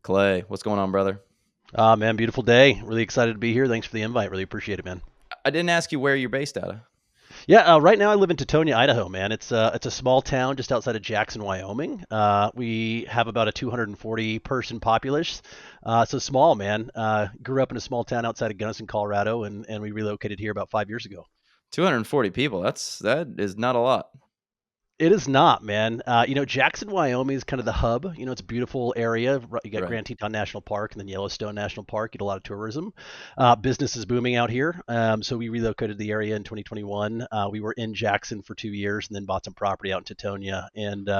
Clay, what's going on, brother? Man, beautiful day. Really excited to be here. Thanks for the invite. Really appreciate it, man. I didn't ask you where you're based out of. Yeah, right now I live in Tetonia, Idaho, man. It's a small town just outside of Jackson, Wyoming. We have about a 240 person populace, so small, man. Grew up in a small town outside of Gunnison, Colorado, and we relocated here about 5 years ago. 240 people. That is not a lot. It is not, man. Jackson, Wyoming is kind of the hub. It's a beautiful area. You got Right. Grand Teton National Park and then Yellowstone National Park. Get a lot of tourism. Business is booming out here. So we relocated to the area in 2021. We were in Jackson for 2 years and then bought some property out in Tetonia. And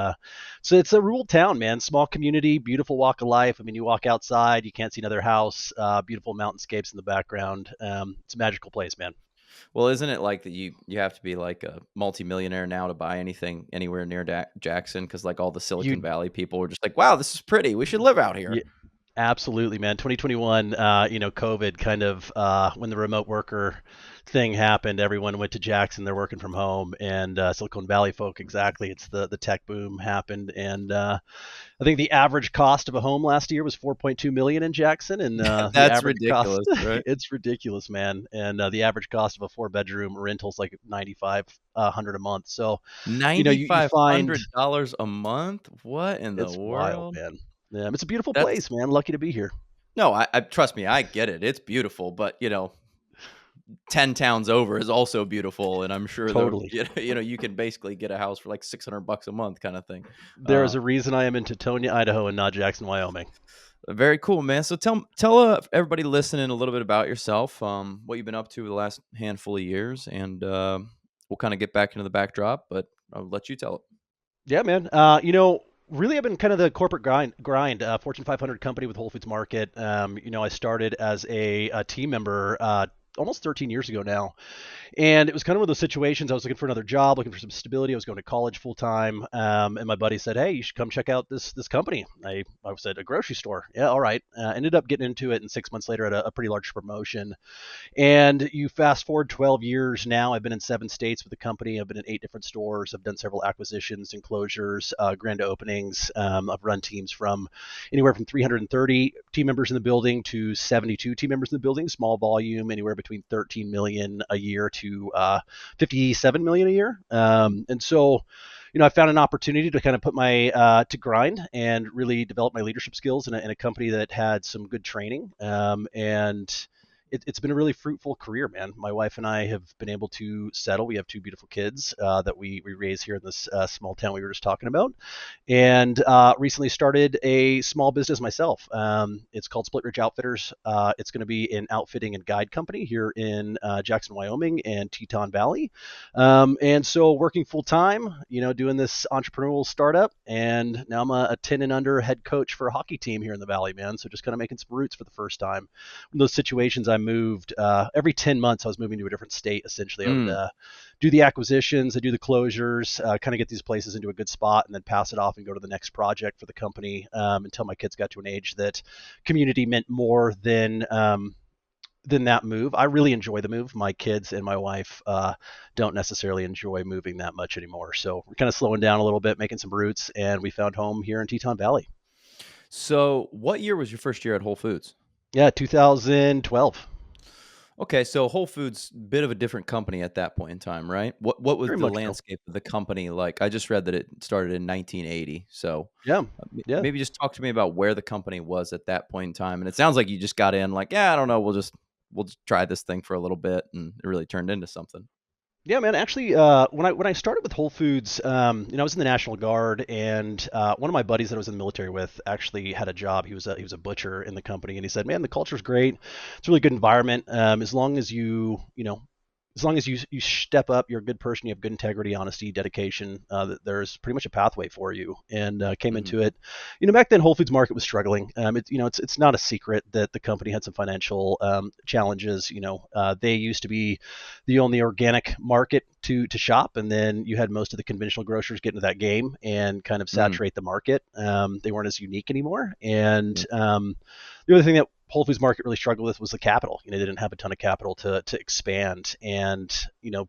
so it's a rural town, man. Small community, beautiful walk of life. I mean, you walk outside, you can't see another house. Beautiful mountainscapes in the background. It's a magical place, man. Well, isn't it like that you have to be like a multimillionaire now to buy anything anywhere near Jackson? Because like all the Silicon You, Valley people were just like, wow, this is pretty. We should live out here. Absolutely, man. 2021, COVID kind of when the remote worker thing happened, everyone went to Jackson. They're working from home, and Silicon Valley folk exactly. It's the tech boom happened, and I think the average cost of a home last year was 4.2 million in Jackson, and the That's average cost ridiculous, right? it's ridiculous, man. And the average cost of a four-bedroom rental is like 9,500 a month. So, you find $9,500 a month? What in the it's wild, world? man. Yeah, it's a beautiful That's place, man. Lucky to be here. no, I trust me, I get it. It's beautiful, but 10 towns over is also beautiful, and I'm sure the Totally. you can basically get a house for like $600 a month kind of thing. There Uh, is a reason I am in Tetonia, Idaho, and not Jackson, Wyoming. Very cool, man. So tell everybody listening a little bit about yourself, what you've been up to the last handful of years, and we'll kind of get back into the backdrop, but I'll let you tell it. Yeah, man. Really, I've been kind of the corporate grind. Fortune 500 company with Whole Foods Market. I started as a team member almost 13 years ago now. And it was kind of one of those situations. I was looking for another job, looking for some stability. I was going to college full time, and my buddy said, "Hey, you should come check out this company." I said, "A grocery store." Yeah, all right. Ended up getting into it, and 6 months later, had a pretty large promotion. And you fast forward 12 years now. I've been in 7 states with the company. I've been in 8 different stores. I've done several acquisitions and closures, grand openings. I've run teams from anywhere from 330 team members in the building to 72 team members in the building. Small volume, anywhere between 13 million a year to 57 million a year. And so, I found an opportunity to kind of put my to grind and really develop my leadership skills in a company that had some good training. And it's been a really fruitful career, man. My wife and I have been able to settle. We have 2 beautiful kids that we raise here in this small town we were just talking about, and recently started a small business myself. It's called Split Ridge Outfitters. It's going to be an outfitting and guide company here in Jackson, Wyoming, and Teton Valley. And so working full time, doing this entrepreneurial startup, and now I'm a 10 and under head coach for a hockey team here in the Valley, man. So just kind of making some roots for the first time. In those situations, I moved every 10 months. I was moving to a different state. Essentially, I would Mm. do the acquisitions, I do the closures, kind of get these places into a good spot, and then pass it off and go to the next project for the company until my kids got to an age that community meant more than that move. I really enjoy the move. My kids and my wife don't necessarily enjoy moving that much anymore. So we're kind of slowing down a little bit, making some roots, and we found home here in Teton Valley. So, what year was your first year at Whole Foods? Yeah, 2012. Okay, so Whole Foods, bit of a different company at that point in time, right? What was Very the much so. landscape of the company like? I just read that it started in 1980. So, Yeah, yeah. maybe just talk to me about where the company was at that point in time. And it sounds like you just got in like, yeah, I don't know, we'll just try this thing for a little bit, and it really turned into something. Yeah, man. Actually, when I started with Whole Foods, I was in the National Guard, and one of my buddies that I was in the military with actually had a job. He was a butcher in the company, and he said, "Man, the culture's great. It's a really good environment. As long as as long as you step up, you're a good person. You have good integrity, honesty, dedication. There's pretty much a pathway for you." And came Mhm. into it. Back then Whole Foods Market was struggling. It's not a secret that the company had some financial challenges. They used to be the only organic market to shop, and then you had most of the conventional grocers get into that game and kind of Mm. saturate the market. They weren't as unique anymore, and The other thing that Whole Foods Market really struggled with was the capital. They didn't have a ton of capital to expand, and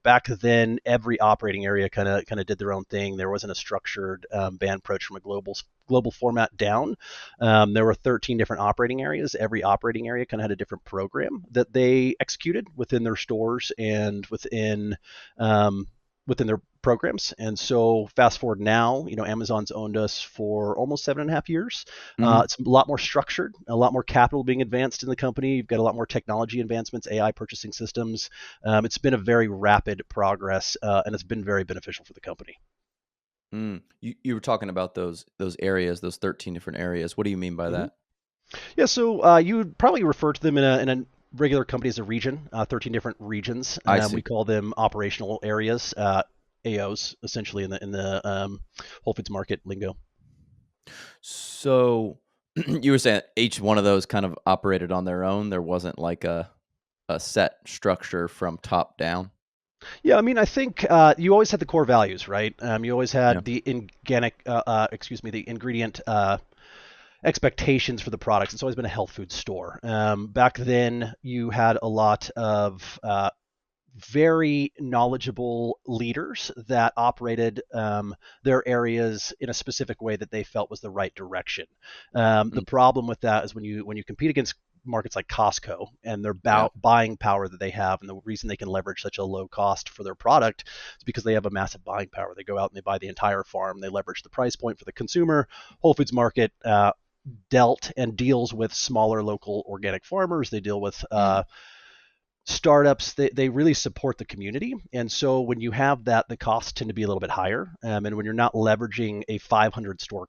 back then every operating area kind of did their own thing. There wasn't a structured band approach from a global format down. There were 13 different operating areas. Every operating area kind of had a different program that they executed within their stores and within their programs. And so fast forward now, Amazon's owned us for almost 7.5 years. Hmm. It's a lot more structured, a lot more capital being advanced in the company. You've got a lot more technology advancements, AI purchasing systems. It's been a very rapid progress, and it's been very beneficial for the company. Mm. You were talking about those areas, those 13 different areas. What do you mean by hmm that? Yeah, so you would probably refer to them in a regular company as a region, 13 different regions. I We see. call them operational areas, AOs, essentially in the Whole Foods Market lingo. So you were saying each one of those kind of operated on their own. There wasn't like a set structure from top down. Yeah, I mean, I think you always had the core values, right? You always Yeah. had the ingredient expectations for the products. It's always been a health food store. Back then, you had a lot of very knowledgeable leaders that operated their areas in a specific way that they felt was the right direction. The Mm. problem with that is when you compete against markets like Costco and their Yeah. buying power that they have, and the reason they can leverage such a low cost for their product is because they have a massive buying power. They go out and they buy the entire farm. They leverage the price point for the consumer. Whole Foods Market dealt and deals with smaller local organic farmers. They deal with Mm. startups. They really support the community, and so when you have that, the costs tend to be a little bit higher, and when you're not leveraging a 500 store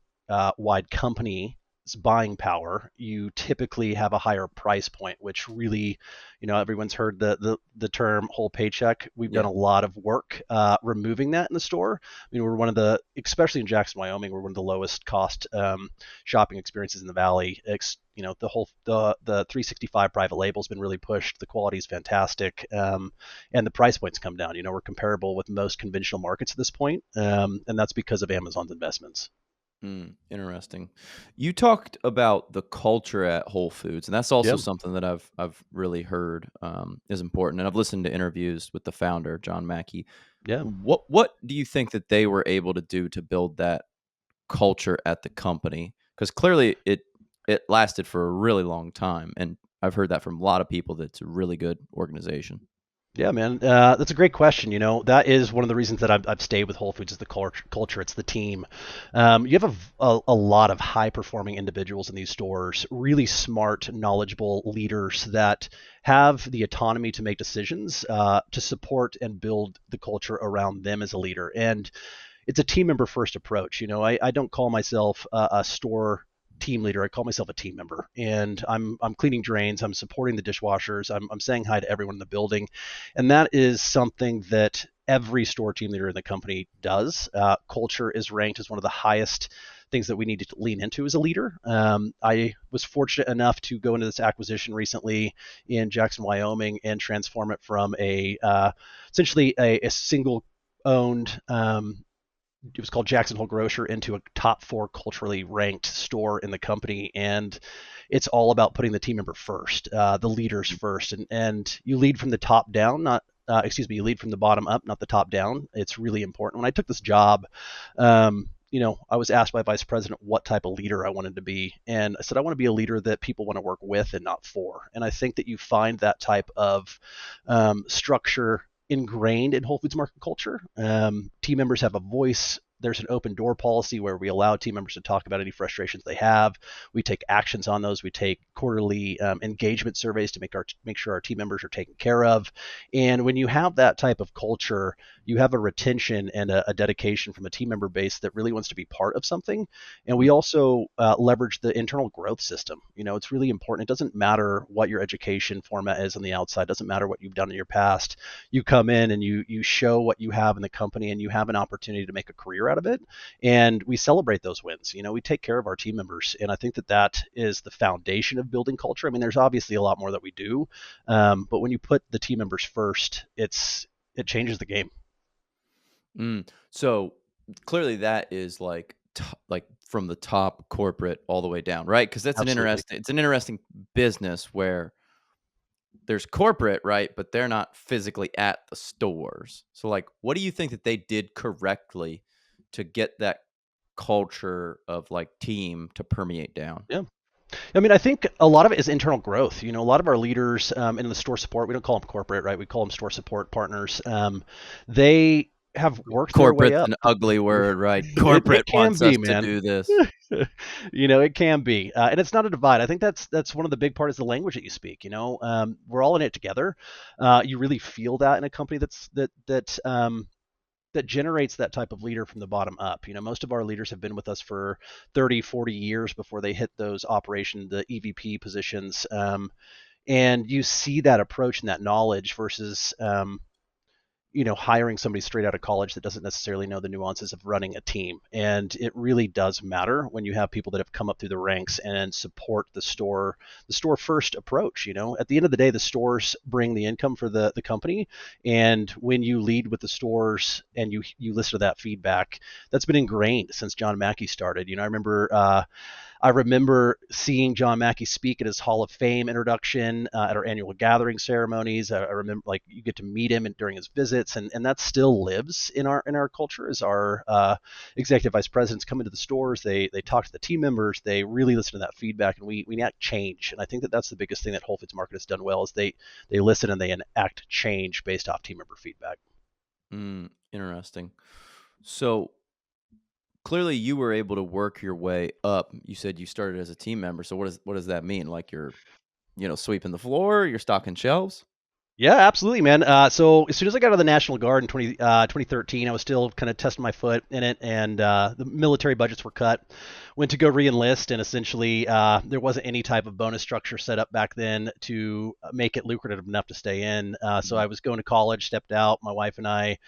wide company buying power, you typically have a higher price point, which really, everyone's heard the term whole paycheck. We've done Yeah. a lot of work removing that in the store. I mean, we're one of the, especially in Jackson, Wyoming, we're one of the lowest cost shopping experiences in the valley. The 365 private label has been really pushed. The quality is fantastic, and the price points come down. We're comparable with most conventional markets at this point, and that's because of Amazon's investments. Mm, interesting. You talked about the culture at Whole Foods, and that's also Yeah, something that I've really heard is important. And I've listened to interviews with the founder, John Mackey. yeah. What do you think that they were able to do to build that culture at the company? Because clearly it lasted for a really long time, and I've heard that from a lot of people that it's a really good organization. Yeah, man, that's a great question. That is one of the reasons that I've stayed with Whole Foods is the culture. It's the team. You have a lot of high performing individuals in these stores, really smart, knowledgeable leaders that have the autonomy to make decisions, to support and build the culture around them as a leader. And it's a team member first approach. I don't call myself a store team leader. I call myself a team member, and I'm cleaning drains. I'm supporting the dishwashers. I'm saying hi to everyone in the building, and that is something that every store team leader in the company does. Culture is ranked as one of the highest things that we need to lean into as a leader. I was fortunate enough to go into this acquisition recently in Jackson, Wyoming, and transform it from essentially a single owned it was called Jackson Hole Grocer into a top four culturally ranked store in the company, and it's all about putting the team member first, the leaders first, and you lead from the top down, not you lead from the bottom up, not the top down. It's really important. When I took this job, I was asked by vice president what type of leader I wanted to be, and I said I want to be a leader that people want to work with and not for. And I think that you find that type of structure ingrained in Whole Foods market culture. Team members have a voice. There's an open door policy where we allow team members to talk about any frustrations they have. We take actions on those. We take quarterly engagement surveys to make sure our team members are taken care of. And when you have that type of culture, you have a retention and a dedication from a team member base that really wants to be part of something. And we Mm. also leverage the internal growth system. It's really important. It doesn't matter what your education format is on the outside. It doesn't matter what you've done in your past. You come in and you show what you have in the company, and you have an opportunity to make a career out of it. And we celebrate those wins. We take care of our team members, and I think that that is the foundation of building culture. I mean, there's obviously a lot more that we do, but when you put the team members first, it changes the game. Mm. So clearly, that is like like from the top corporate all the way down, right? Because that's Absolutely. it's an interesting business where there's corporate, right? But they're not physically at the stores. So, like, what do you think that they did correctly to get that culture of like team to permeate down? Yeah. I mean, I think a lot of it is internal growth. A lot of our leaders in the store support, we don't call them corporate, right? We call them store support partners. They have worked their way Corporate's up. an ugly word, right? It Corporate can wants us be, to man. do this. It can be, and it's not a divide. I think that's one of the big part is the language that you speak. We're all in it together. You really feel that in a company that generates that type of leader from the bottom up. Most of our leaders have been with us for 30, 40 years before they hit those the EVP positions. And you see that approach and that knowledge versus, hiring somebody straight out of college that doesn't necessarily know the nuances of running a team. And it really does matter when you have people that have come up through the ranks and support the store first approach. At the end of the day, the stores bring the income for the company. And when you lead with the stores and you listen to that feedback, that's been ingrained since John Mackey started. I remember seeing John Mackey speak at his Hall of Fame introduction at our annual gathering ceremonies. I remember, like, you get to meet him during his visits, and that still lives in our culture. As our executive vice presidents come into the stores, they talk to the team members, they really listen to that feedback, and we enact change. And I think that that's the biggest thing that Whole Foods Market has done well is they listen and they enact change based off team member feedback. Interesting. So clearly, you were able to work your way up. You said you started as a team member. So what does that mean? Like you're sweeping the floor, you're stocking shelves. Yeah, absolutely, man. So as soon as I got out of the National Guard in 2013, I was still kind of testing my foot in it, and the military budgets were cut. Went to go re-enlist, and essentially there wasn't any type of bonus structure set up back then to make it lucrative enough to stay in. So Mhm. I was going to college, stepped out. My wife and I,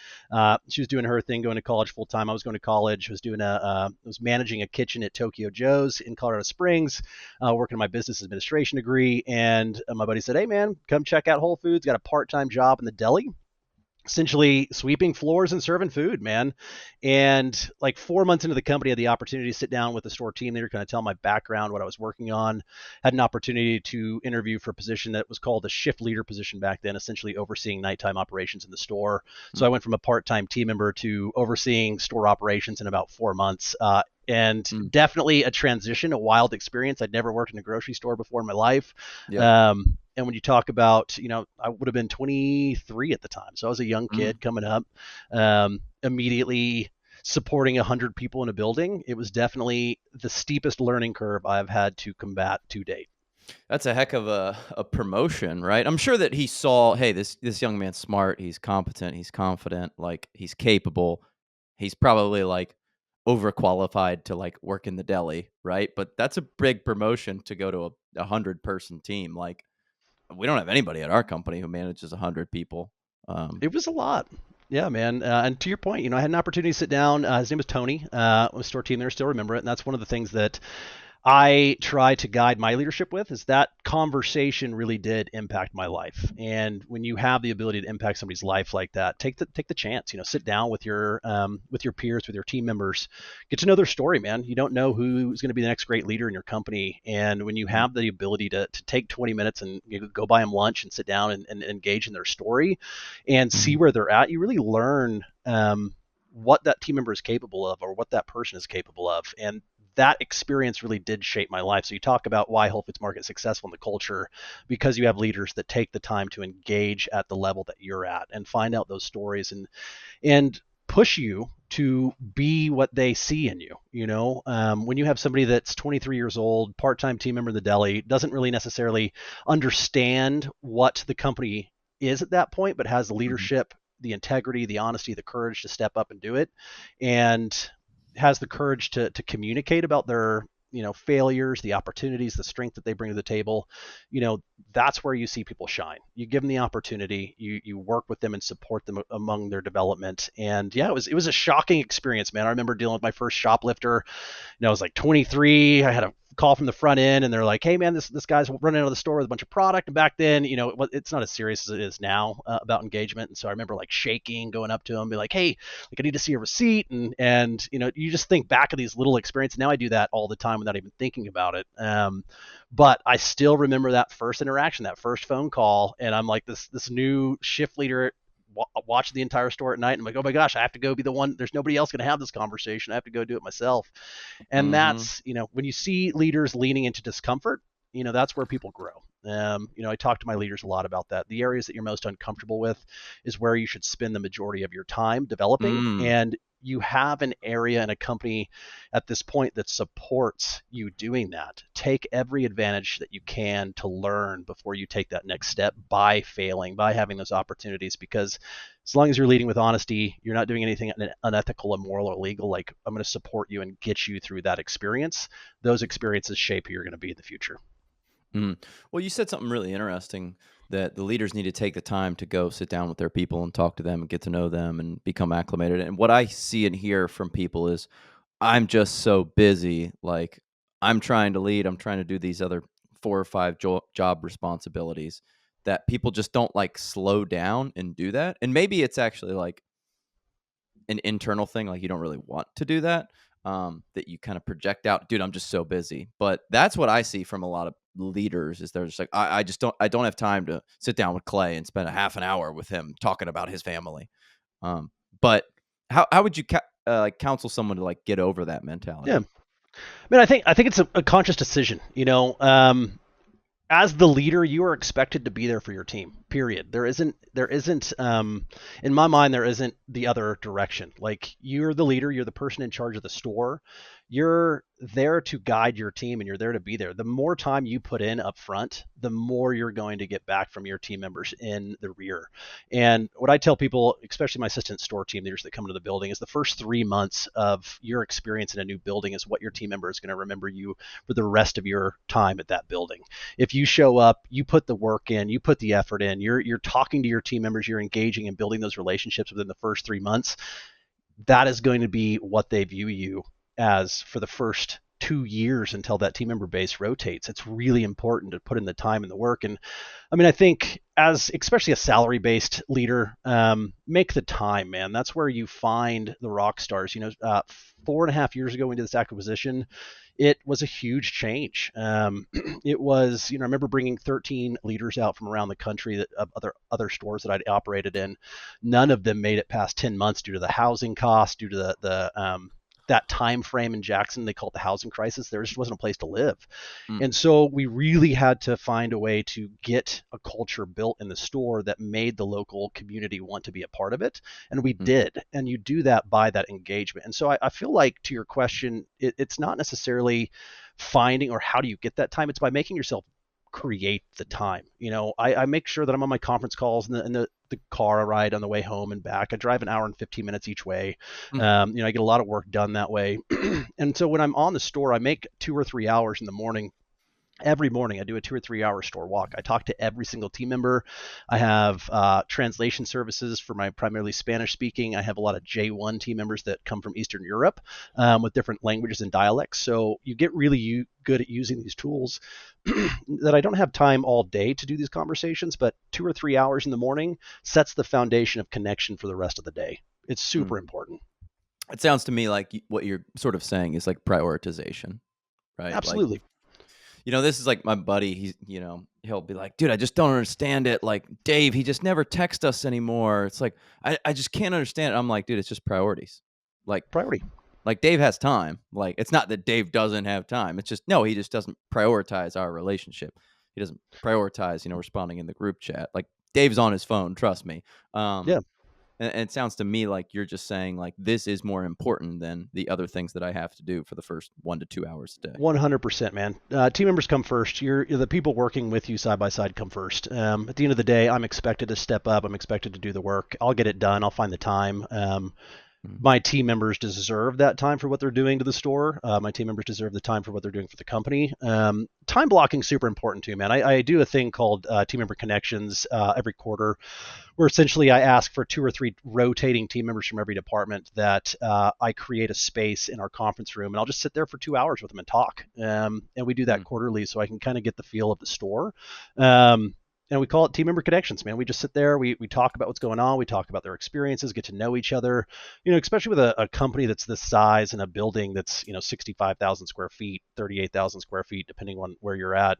she was doing her thing, going to college full time. I was going to college. Was managing a kitchen at Tokyo Joe's in Colorado Springs, working on my business administration degree. And my buddy said, "Hey, man, come check out Whole Foods. Got a part-time job in the deli, essentially sweeping floors and serving food, man." And like 4 months into the company, I had the opportunity to sit down with the store team leader, kind of tell my background, what I was working on. Had an opportunity to interview for a position that was called a shift leader position back then, essentially overseeing nighttime operations in the store. So I went from a part-time team member to overseeing store operations in about 4 months. And Mm. definitely a transition, a wild experience. I'd never worked in a grocery store before in my life. Yep. And when you talk about, I would have been 23 at the time. So I was a young Mm. kid coming up, immediately supporting 100 people in a building. It was definitely the steepest learning curve I've had to combat to date. That's a heck of a promotion, right? I'm sure that he saw, hey, this young man's smart, he's competent, he's confident, like he's capable. He's probably like overqualified to like work in the deli, right? But that's a big promotion to go to a 100-person team. Like we don't have anybody at our company who manages 100 people. It was a lot. Yeah, man. And to your point, I had an opportunity to sit down. His name was Tony. Was store team there, still remember it. And that's one of the things that I try to guide my leadership with is that conversation really did impact my life. And when you have the ability to impact somebody's life like that, take the chance. Sit down with your peers, with your team members, get to know their story, man. You don't know who's going to be the next great leader in your company. And when you Mhm. have the ability to take 20 minutes and go buy them lunch and sit down and engage in their story and see where they're at, you really learn what that team member is capable of or what that person is capable of. And that experience really did shape my life. So you talk about why Whole Foods Market is successful in the culture because you have leaders that take the time to engage at the level that you're at and find out those stories and push you to be what they see in you. When you have somebody that's 23 years old, part-time team member in the deli, doesn't really necessarily understand what the company is at that point, but has the Mhm. leadership, the integrity, the honesty, the courage to step up and do it, and has the courage to communicate about their failures, the opportunities, the strength that they bring to the table. you know that's where you see people shine. You give them the opportunity, you work with them and support them among their development. And yeah, it was a shocking experience, man. I remember dealing with my first shoplifter. I was like 23. I had a call from the front end and they're like, hey man, this guy's running out of the store with a bunch of product. And back then, it's not as serious as it is now about engagement. And so I remember like shaking, going up to him, be like, hey, like I need to see a receipt. And you just think back of these little experiences. Now I do that all the time without even thinking about it. But I still remember that first interaction, that first phone call. And I'm like this new shift leader watch the entire store at night. And I'm like, oh my gosh, I have to go be the one. There's nobody else going to have this conversation. I have to go do it myself. And Mm-hmm. that's, when you see leaders leaning into discomfort, that's where people grow. I talk to my leaders a lot about that. The areas that you're most uncomfortable with is where you should spend the majority of your time developing. Mm. And you have an area in a company at this point that supports you doing that. Take every advantage that you can to learn before you take that next step by failing, by having those opportunities. Because as long as you're leading with honesty, you're not doing anything unethical, immoral, or illegal. Like, I'm going to support you and get you through that experience. Those experiences shape who you're going to be in the future. Mm. Well, you said something really interesting that the leaders need to take the time to go sit down with their people and talk to them and get to know them and become acclimated. And what I see and hear from people is, I'm just so busy. Like, I'm trying to lead, I'm trying to do these other 4 or 5 job responsibilities that people just don't like slow down and do that. And maybe it's actually like an internal thing, like you don't really want to do that, that you kind of project out, dude, I'm just so busy. But that's what I see from a lot of leaders is they're just like, I don't have time to sit down with Clay and spend a half an hour with him talking about his family. But how would you like counsel someone to like get over that Yeah. mentality? I mean, I think it's a conscious decision. As the leader, you are expected to be there for your team. Period. There isn't in my mind there isn't the other direction. Like, you're the leader, you're the person in charge of the store. You're there to guide your team and you're there to be there. The more time you put in up front, the more you're going to get back from your team members in the rear. And what I tell people, especially my assistant store team leaders that come into the building, is the first 3 months of your experience in a new building is what your team member is going to remember you for the rest of your time at that building. If you show up, you put the work in, you put the effort in, you're talking to your team members, you're engaging and building those relationships within the first 3 months, that is going to be what they view you as for the first 2 years until that team member base rotates. It's really important to put in the time and the work. And I mean, I think as especially a salary based leader, make the time, man. That's where you find the rock stars. 4.5 years ago, when we did this acquisition, it was a huge change. It was, I remember bringing 13 leaders out from around the country that of other stores that I'd operated in. None of them made it past 10 months due to the housing costs, due to the that time frame in Jackson. They call it the housing crisis. There just wasn't a place to live. Mm, And so we really had to find a way to get a culture built in the store that made the local community want to be a part of it. And we mm, did. And you do that by that engagement. And so I feel like, to your question, it's not necessarily finding or how do you get that time. It's by making yourself create the time. I make sure that I'm on my conference calls in the car I ride on the way home and back. I drive an hour and 15 minutes each way. mm, I get a lot of work done that way. And so when I'm on the store, I make 2 or 3 hours in the morning. Every morning I do a 2 or 3 hour store walk. I talk to every single team member. I have translation services for my primarily Spanish speaking. I have a lot of J1 team members that come from Eastern Europe, with different languages and dialects. So you get really good at using these tools that I don't have time all day to do these conversations, but 2 or 3 hours in the morning sets the foundation of connection for the rest of the day. It's mm. super important. It sounds to me like what you're sort of saying is like prioritization, right? Like, Absolutely. this is like my buddy. He'll be like, dude, I just don't understand it. Like, Dave, he just never texts us anymore. It's like, I just can't understand it. I'm like, dude, it's just priorities. Like, Priority. like Dave has time. Like, it's not that Dave doesn't have time. It's just, no, he just doesn't prioritize our relationship. He doesn't prioritize, responding in the group chat. Like, Dave's on his phone. Trust me. Yeah. And it sounds to me like you're just saying like this is more important than the other things that I have to do for the first 1 to 2 hours a day. 100%, man. Team members come first. You're the people working with you side by side come first. At the end of the day, I'm expected to step up. I'm expected to do the work. I'll get it done. I'll find the time. Mm. My team members deserve that time for what they're doing to the store. My team members deserve the time for what they're doing for the company. Time blocking is super important too, man. I do a thing called team member connections every quarter, where essentially I ask for 2 or 3 rotating team members from every department that I create a space in our conference room, and I'll just sit there for 2 hours with them and talk. And we do that Mm. quarterly, so I can kind of get the feel of the store. Um, and we call it team member connections, man. We just sit there, we talk about what's going on, we talk about their experiences, get to know each other. Especially with a company that's this size and a building that's 65,000 square feet, 38,000 square feet, depending on where you're at.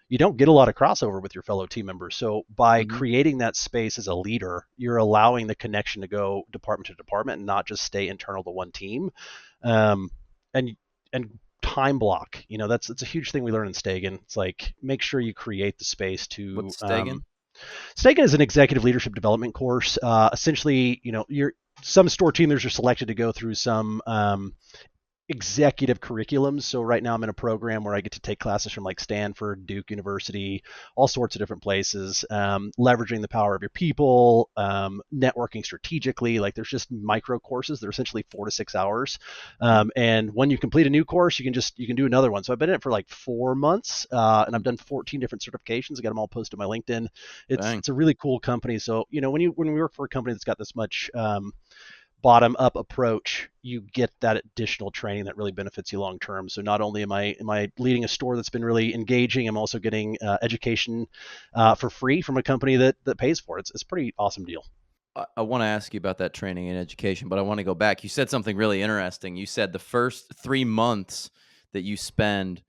You don't get a lot of crossover with your fellow team members. So by Mhm. creating that space as a leader, you're allowing the connection to go department to department and not just stay internal to one team. Um, and and time block, that's a huge thing we learn in Stagen. It's like make sure you create the space to What's Stegan? Staken is an executive leadership development course. Essentially, some store team leaders are selected to go through some executive curriculums. So right now I'm in a program where I get to take classes from like Stanford, Duke University, all sorts of different places, leveraging the power of your people, networking strategically. Like there's just micro courses. They're essentially 4 to 6 hours. Mm. And when you complete a new course, you can do another one. So I've been in it for like 4 months, and I've done 14 different certifications. I got them all posted on my LinkedIn. It's Dang. it's a really cool company. So when we work for a company that's got this much bottom up approach, you get that additional training that really benefits you long term. So not only am I leading a store that's been really engaging, I'm also getting education for free from a company that pays for it. It's a pretty awesome deal. I want to ask you about that training and education, but I want to go back. You said something really interesting. You said the first 3 months that you spend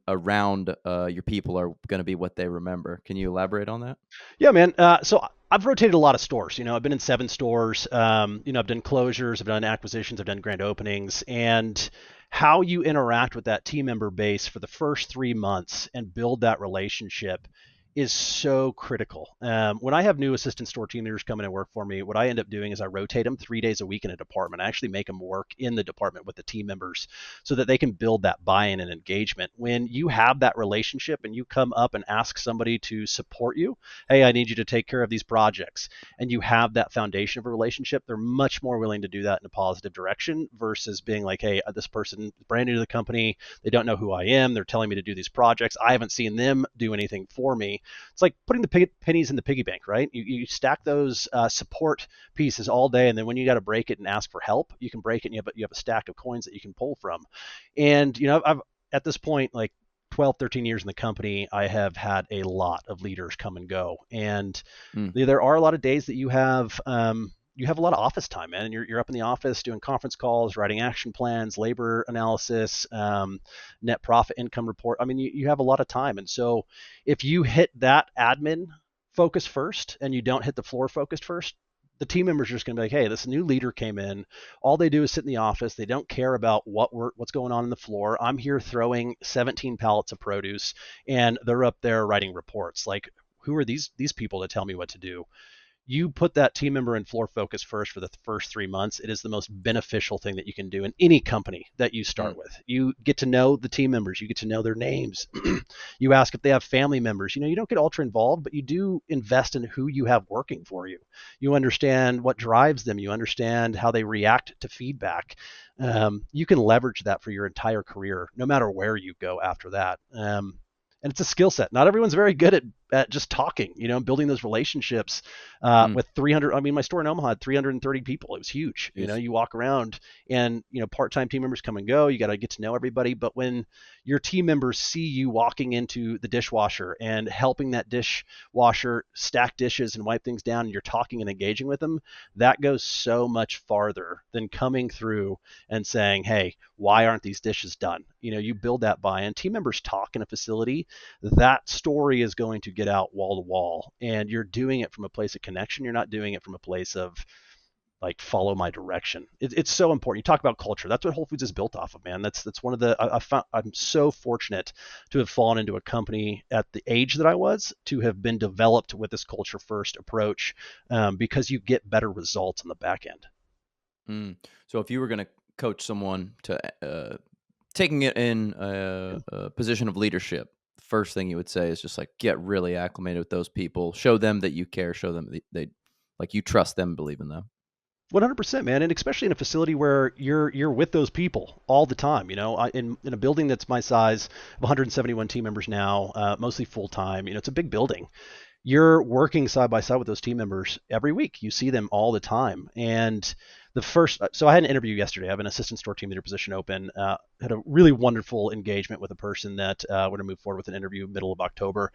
around your people are going to be what they remember. Can you elaborate on that? Yeah, man. So I've rotated a lot of stores. I've been in 7 stores. I've done closures, I've done acquisitions, I've done grand openings, and how you interact with that team member base for the first 3 months and build that relationship is so critical. When I have new assistant store team leaders come in and work for me, what I end up doing is I rotate them 3 days a week in a department. I actually make them work in the department with the team members so that they can build that buy-in and engagement. When you have that relationship and you come up and ask somebody to support you, hey, I need you to take care of these projects, and you have that foundation of a relationship, they're much more willing to do that in a positive direction versus being like, hey, this person is brand new to the company, they don't know who I am, they're telling me to do these projects, I haven't seen them do anything for me. It's like putting the pennies in the piggy bank, right? You stack those support pieces all day, and then when you got to break it and ask for help, you can break it, and you have a stack of coins that you can pull from. And I've at this point, like 12, 13 years in the company, I have had a lot of leaders come and go. And Mm. there are a lot of days that you have a lot of office time, man. And you're up in the office doing conference calls, writing action plans, labor analysis, net profit income report. I mean, you have a lot of time. And so if you hit that admin focus first and you don't hit the floor focused first, the team members are just going to be like, hey, this new leader came in. All they do is sit in the office. They don't care about what's going on the floor. I'm here throwing 17 pallets of produce, and they're up there writing reports. Like, who are these people to tell me what to do? You put that team member in floor focus first for the first 3 months. It is the most beneficial thing that you can do in any company that you start Mm. with. You get to know the team members, you get to know their names. You ask if they have family members. You don't get ultra involved, but you do invest in who you have working for you. You understand what drives them, you understand how they react to feedback. You can leverage that for your entire career, no matter where you go after that. And it's a skill set. Not everyone's very good at just talking, building those relationships Mm. with 300. I mean, my store in Omaha had 330 people. It was huge. Jeez. You walk around and, part-time team members come and go. You got to get to know everybody. But when your team members see you walking into the dishwasher and helping that dishwasher stack dishes and wipe things down, and you're talking and engaging with them, that goes so much farther than coming through and saying, hey, why aren't these dishes done? You build that buy-in. Team members talk in a facility, that story is going to get out wall to wall, and you're doing it from a place of connection. You're not doing it from a place of like follow my direction. It's so important. You talk about culture. That's what Whole Foods is built off of, man. That's one of the I found. I'm so fortunate to have fallen into a company at the age that I was to have been developed with this culture first approach, because you get better results on the back end. Mm. So if you were going to coach someone to taking it in a position of leadership, the first thing you would say is just like get really acclimated with those people, show them that you care, show them that they like you trust them, believe in them. 100%, man, and especially in a facility where you're with those people all the time. In a building that's my size, of 171 team members now, mostly full time. It's a big building. You're working side by side with those team members every week. You see them all the time. And so I had an interview yesterday. I have an assistant store team leader position open. Had a really wonderful engagement with a person that we're going to move forward with an interview middle of October.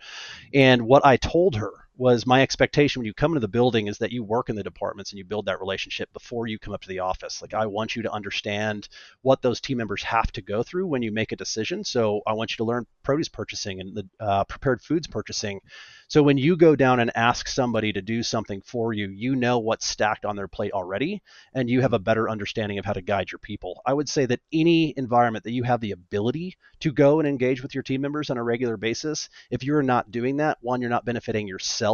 And what I told her was my expectation when you come into the building is that you work in the departments and you build that relationship before you come up to the office. Like, I want you to understand what those team members have to go through when you make a decision. So I want you to learn produce purchasing and the prepared foods purchasing. So when you go down and ask somebody to do something for you, you know what's stacked on their plate already, and you have a better understanding of how to guide your people. I would say that any environment that you have the ability to go and engage with your team members on a regular basis, if you're not doing that, one, you're not benefiting yourself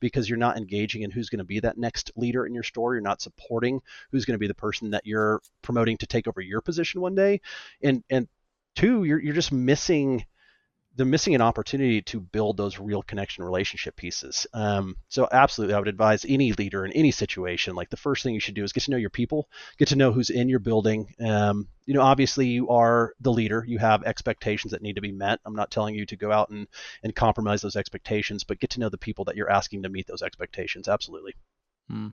because you're not engaging in who's going to be that next leader in your store. You're not supporting who's going to be the person that you're promoting to take over your position one day. And two, you're just missing they're missing an opportunity to build those real connection relationship pieces. So absolutely, I would advise any leader in any situation, like the first thing you should do is get to know your people, get to know who's in your building. Obviously you are the leader. You have expectations that need to be met. I'm not telling you to go out and compromise those expectations, but get to know the people that you're asking to meet those expectations. Absolutely. Mm.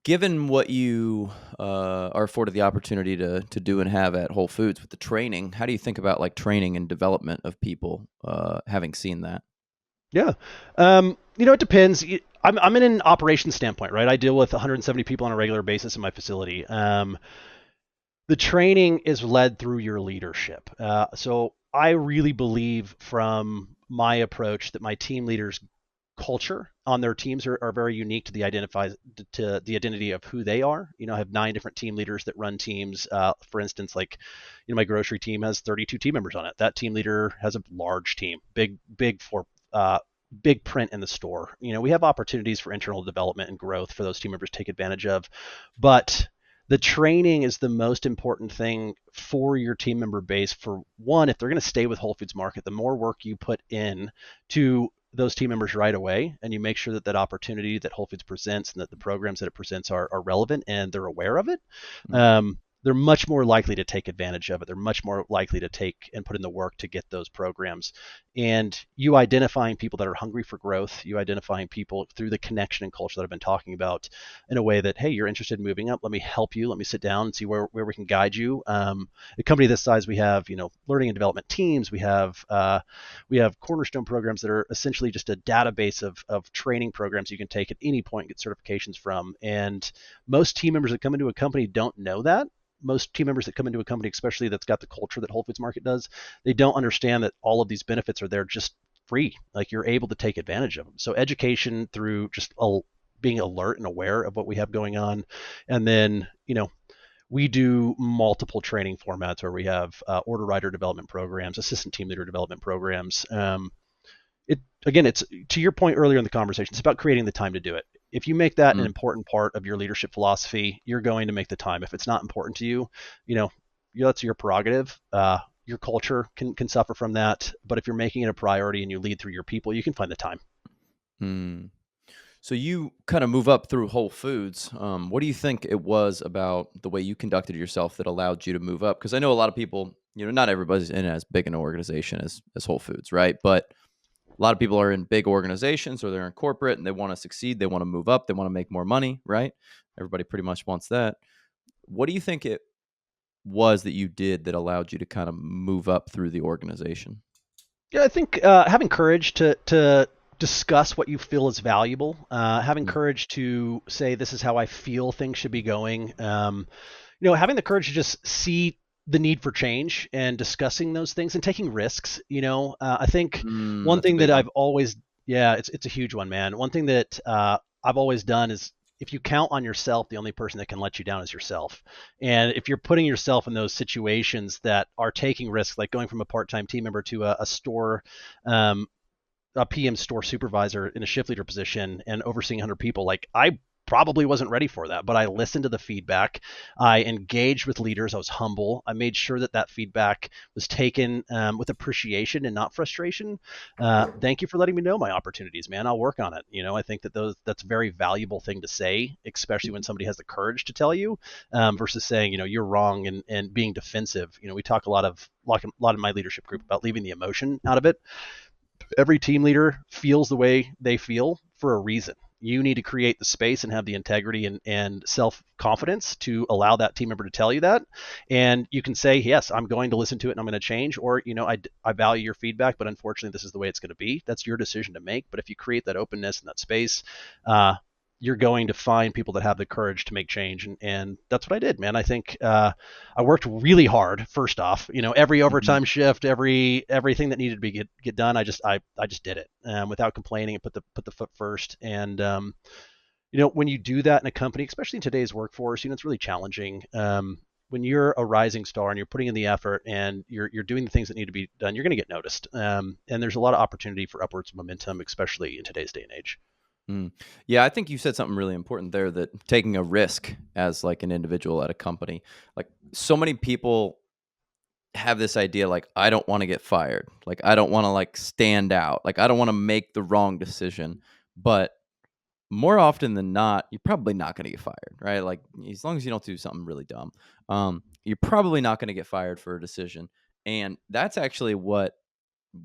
Given what you are afforded the opportunity to do and have at Whole Foods with the training, how do you think about like training and development of people, having seen that? Yeah. It depends. I'm in an operations standpoint, right? I deal with 170 people on a regular basis in my facility. The training is led through your leadership. So I really believe from my approach that my team leaders culture on their teams are very unique to the identity of who they are. I have 9 different team leaders that run teams. For instance, like, my grocery team has 32 team members on it. That team leader has a large team, big print in the store. We have opportunities for internal development and growth for those team members to take advantage of, but the training is the most important thing for your team member base. For one, if they're going to stay with Whole Foods Market, the more work you put in to those team members right away, and you make sure that opportunity that Whole Foods presents and that the programs that it presents are relevant and they're aware of it, Mm. they're much more likely to take advantage of it. They're much more likely to take and put in the work to get those programs. And you identifying people that are hungry for growth, you identifying people through the connection and culture that I've been talking about in a way that, hey, you're interested in moving up. Let me help you. Let me sit down and see where we can guide you. A company this size, we have, learning and development teams. We have cornerstone programs that are essentially just a database of training programs you can take at any point and get certifications from. And most team members that come into a company don't know that. Most team members that come into a company, especially that's got the culture that Whole Foods Market does, they don't understand that all of these benefits are there just free. Like, you're able to take advantage of them. So education through just being alert and aware of what we have going on. And then, we do multiple training formats where we have order writer development programs, assistant team leader development programs. It's to your point earlier in the conversation, it's about creating the time to do it. If you make that an Mm. important part of your leadership philosophy, you're going to make the time. If it's not important to you, that's your prerogative. Your culture can suffer from that, but if you're making it a priority and you lead through your people, you can find the time. Mm. So you kind of move up through Whole Foods. What do you think it was about the way you conducted yourself that allowed you to move up? Because I know a lot of people, not everybody's in as big an organization as Whole Foods, right? But a lot of people are in big organizations or they're in corporate and they want to succeed. They want to move up. They want to make more money, right? Everybody pretty much wants that. What do you think it was that you did that allowed you to kind of move up through the organization? Yeah, I think having courage to discuss what you feel is valuable, having Mm. courage to say this is how I feel things should be going, having the courage to just see the need for change and discussing those things and taking risks. I think one That's a thing big that one. I've always, yeah, it's a huge one, man. One thing that I've always done is, if you count on yourself, the only person that can let you down is yourself. And if you're putting yourself in those situations that are taking risks, like going from a part-time team member to a store, um, a PM store supervisor in a shift leader position and overseeing 100 people, like, I probably wasn't ready for that, but I listened to the feedback. I engaged with leaders. I was humble. I made sure that that feedback was taken with appreciation and not frustration. Thank you for letting me know my opportunities, man. I'll work on it. I think that that's a very valuable thing to say, especially when somebody has the courage to tell you, versus saying, you're wrong, and being defensive. We talk a lot of my leadership group about leaving the emotion out of it. Every team leader feels the way they feel for a reason. You need to create the space and have the integrity and self confidence to allow that team member to tell you that. And you can say, yes, I'm going to listen to it and I'm going to change. Or, I value your feedback, but unfortunately, this is the way it's going to be. That's your decision to make. But if you create that openness and that space, you're going to find people that have the courage to make change. And that's what I did, man. I think I worked really hard. First off, every Mhm. overtime shift, everything that needed to be get done, I just did it without complaining and put the foot first. And when you do that in a company, especially in today's workforce, it's really challenging. When you're a rising star and you're putting in the effort and you're doing the things that need to be done, you're going to get noticed. And there's a lot of opportunity for upwards momentum, especially in today's day and age. Mm. Yeah, I think you said something really important there, that taking a risk as like an individual at a company. Like so many people have this idea like I don't want to get fired. Like I don't want to like stand out. Like I don't want to make the wrong decision. But more often than not, you're probably not going to get fired, right? Like as long as you don't do something really dumb, you're probably not going to get fired for a decision. And that's actually what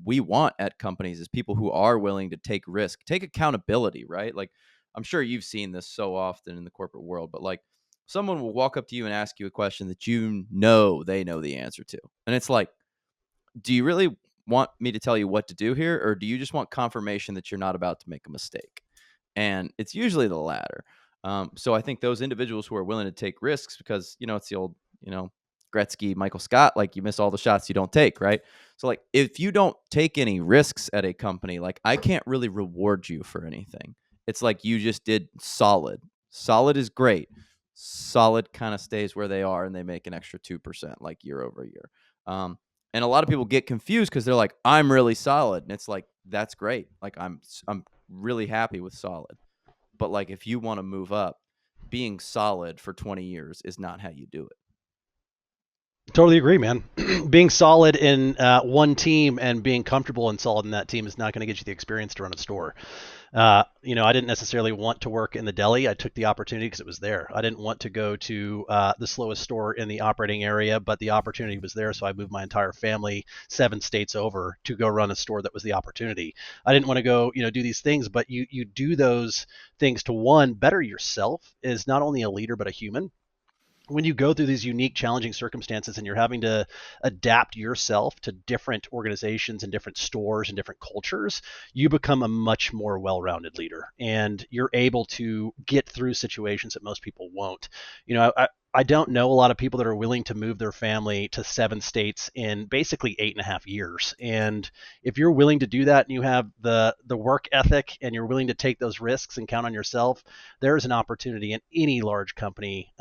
we want at companies, is people who are willing to take risk, take accountability, right? Like I'm sure you've seen this so often in the corporate world, but like someone will walk up to you and ask you a question that they know the answer to. And it's like, do you really want me to tell you what to do here, or do you just want confirmation that you're not about to make a mistake? And it's usually the latter. So I think those individuals who are willing to take risks, because it's the old, Gretzky, Michael Scott, like you miss all the shots you don't take, right? So like if you don't take any risks at a company, like I can't really reward you for anything. It's like you just did solid. Solid is great. Solid kind of stays where they are and they make an extra 2% like year over year. Um, and a lot of people get confused because they're like, I'm really solid. And it's like, that's great. Like I'm really happy with solid. But like if you want to move up, being solid for 20 years is not how you do it. Totally agree, man. Being solid in one team and being comfortable and solid in that team is not going to get you the experience to run a store. I didn't necessarily want to work in the deli. I took the opportunity because it was there. I didn't want to go to the slowest store in the operating area, but the opportunity was there. So I moved my entire family 7 states over to go run a store that was the opportunity. I didn't want to go, do these things, but you do those things to, one, better yourself as not only a leader, but a human. When you go through these unique, challenging circumstances and you're having to adapt yourself to different organizations and different stores and different cultures, you become a much more well rounded leader and you're able to get through situations that most people won't. I don't know a lot of people that are willing to move their family to 7 states in basically 8.5 years. And if you're willing to do that and you have the work ethic and you're willing to take those risks and count on yourself, there is an opportunity in any large company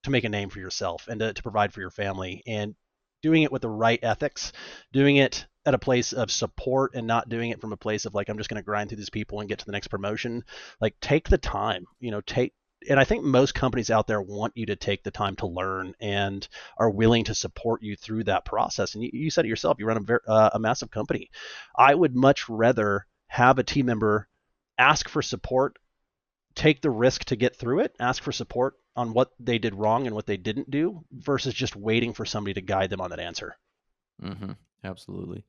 to make a name for yourself and to provide for your family, and doing it with the right ethics, doing it at a place of support and not doing it from a place of like, I'm just going to grind through these people and get to the next promotion. Like take the time, and I think most companies out there want you to take the time to learn and are willing to support you through that process. And you said it yourself, you run a massive company. I would much rather have a team member ask for support, take the risk to get through it, ask for support on what they did wrong and what they didn't do, versus just waiting for somebody to guide them on that answer. Mm-hmm. Absolutely.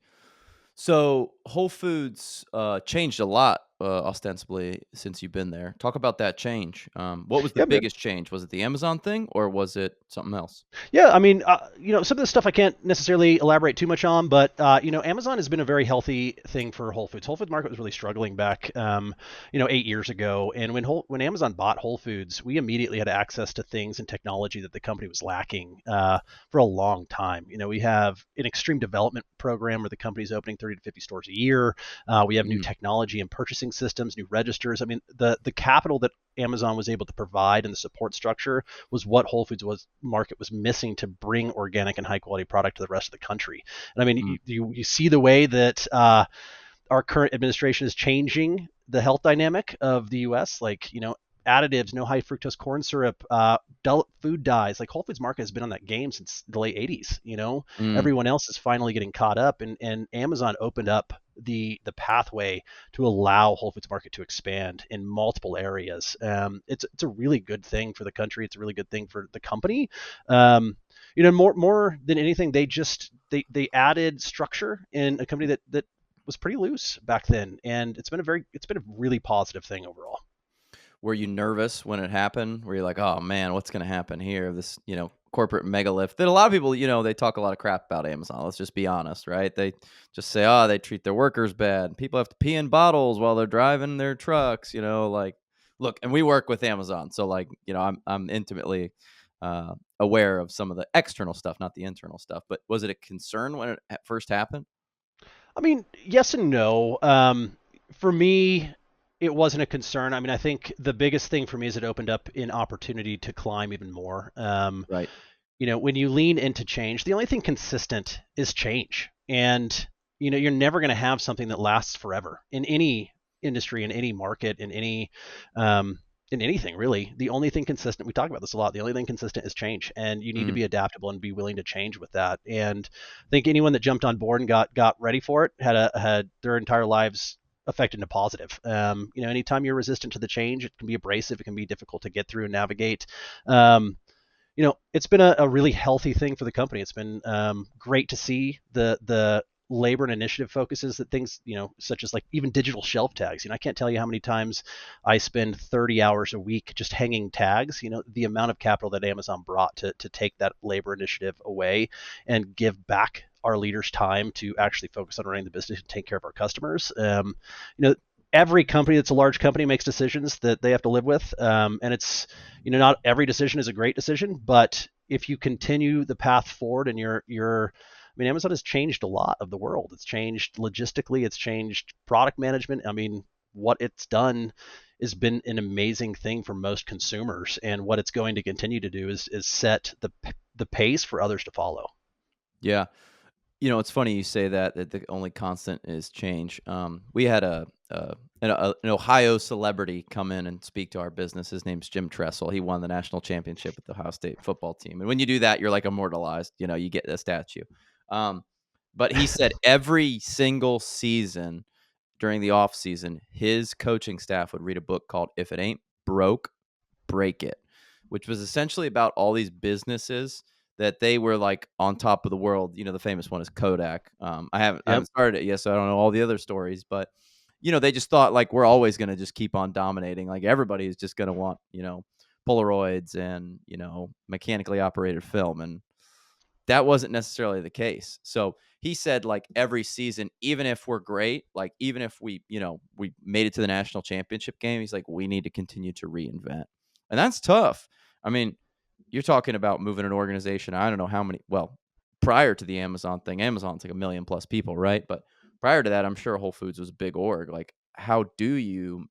So Whole Foods changed a lot, ostensibly, since you've been there. Talk about that change. What was the Yeah, man. biggest change? Was it the Amazon thing, or was it something else? Yeah, I mean, some of the stuff I can't necessarily elaborate too much on, but Amazon has been a very healthy thing for Whole Foods. Whole Foods market was really struggling back, 8 years ago, and when Amazon bought Whole Foods, we immediately had access to things and technology that the company was lacking for a long time. We have an extreme development program where the company's opening 30 to 50 stores a year. We have new Mm, technology and purchasing systems, new registers. I mean, the capital that Amazon was able to provide and the support structure was what Whole Foods market was missing to bring organic and high quality product to the rest of the country. And I mean, mm, you see the way that our current administration is changing the health dynamic of the U.S. Like, additives, no high fructose corn syrup, food dyes. Like Whole Foods Market has been on that game since the late 80s. Mm. Everyone else is finally getting caught up, and Amazon opened up the pathway to allow Whole Foods Market to expand in multiple areas. It's a really good thing for the country. It's a really good thing for the company. More than anything, they added structure in a company that was pretty loose back then, and it's been a really positive thing overall. Were you nervous when it happened? Were you like, "Oh man, what's going to happen here?" This, corporate megalith that a lot of people, they talk a lot of crap about Amazon. Let's just be honest, right? They just say, "Oh, they treat their workers bad. People have to pee in bottles while they're driving their trucks." Like, look, and we work with Amazon, so like, I'm intimately aware of some of the external stuff, not the internal stuff. But was it a concern when it first happened? I mean, yes and no. For me, it wasn't a concern. I mean, I think the biggest thing for me is it opened up an opportunity to climb even more. Right. When you lean into change, the only thing consistent is change. And, you're never going to have something that lasts forever in any industry, in any market, um, in anything really. The only thing consistent, we talk about this a lot, the only thing consistent is change. And you need to Mm. be adaptable and be willing to change with that. And I think anyone that jumped on board and got ready for it had their entire lives affected in a positive. Anytime you're resistant to the change, it can be abrasive, it can be difficult to get through and navigate. It's been a really healthy thing for the company. It's been great to see the labor and initiative focuses that things, such as like even digital shelf tags. I can't tell you how many times I spend 30 hours a week just hanging tags. The amount of capital that Amazon brought to take that labor initiative away and give back our leaders time to actually focus on running the business and take care of our customers. Every company that's a large company makes decisions that they have to live with. And it's, not every decision is a great decision, but if you continue the path forward and I mean, Amazon has changed a lot of the world. It's changed logistically, it's changed product management. I mean, what it's done has been an amazing thing for most consumers. And what it's going to continue to do is set the pace for others to follow. Yeah. It's funny you say that the only constant is change. We had an Ohio celebrity come in and speak to our business. His name's Jim Tressel. He won the national championship with the Ohio State football team. And when you do that, you're like immortalized. You get a statue. Um, but he said every single season during the off season, his coaching staff would read a book called "If It Ain't Broke, Break It," which was essentially about all these businesses that they were like on top of the world. The famous one is Kodak. I haven't Yep. started it yet, so I don't know all the other stories, but they just thought like we're always going to just keep on dominating. Like everybody is just going to want Polaroids and mechanically operated film, and that wasn't necessarily the case. So he said, like every season, even if we're great, like even if we made it to the national championship game, he's like, we need to continue to reinvent. And that's tough. I mean, you're talking about moving an organization. I don't know how many, well, prior to the Amazon thing, Amazon's like 1 million plus people, right? But prior to that, I'm sure Whole Foods was a big org. Like, how do you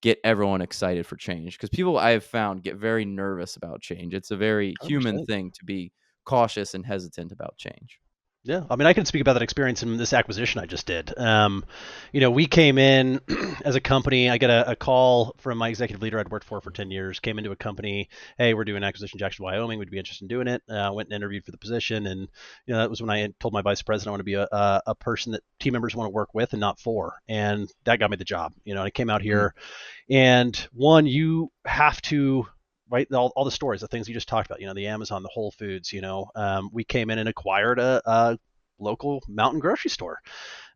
get everyone excited for change? Because people I have found get very nervous about change. It's a very human 100%. thing to be cautious and hesitant about change. Yeah, I mean, I can speak about that experience in this acquisition I just did. We came in as a company. I got a call from my executive leader I'd worked for 10 years. Came into a company. Hey, we're doing acquisition in Jackson, Wyoming. Would you be interested in doing it? Went and interviewed for the position, and that was when I told my vice president I want to be a person that team members want to work with and not for, and that got me the job. I came out Mm, here, and one, you have to, right, all the stores, the things you just talked about, the Amazon, the Whole Foods, we came in and acquired a local mountain grocery store.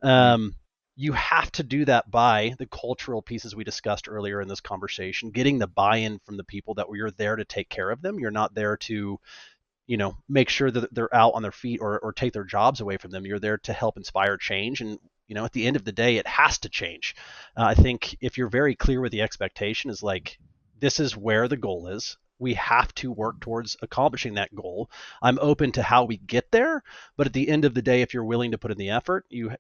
mm, um, you have to do that by the cultural pieces we discussed earlier in this conversation, getting the buy-in from the people that you're there to take care of them. You're not there to make sure that they're out on their feet or take their jobs away from them. You're there to help inspire change. And at the end of the day, it has to change. I think if you're very clear with the expectation is like, this is where the goal is, we have to work towards accomplishing that goal. I'm open to how we get there, but at the end of the day, if you're willing to put in the effort, you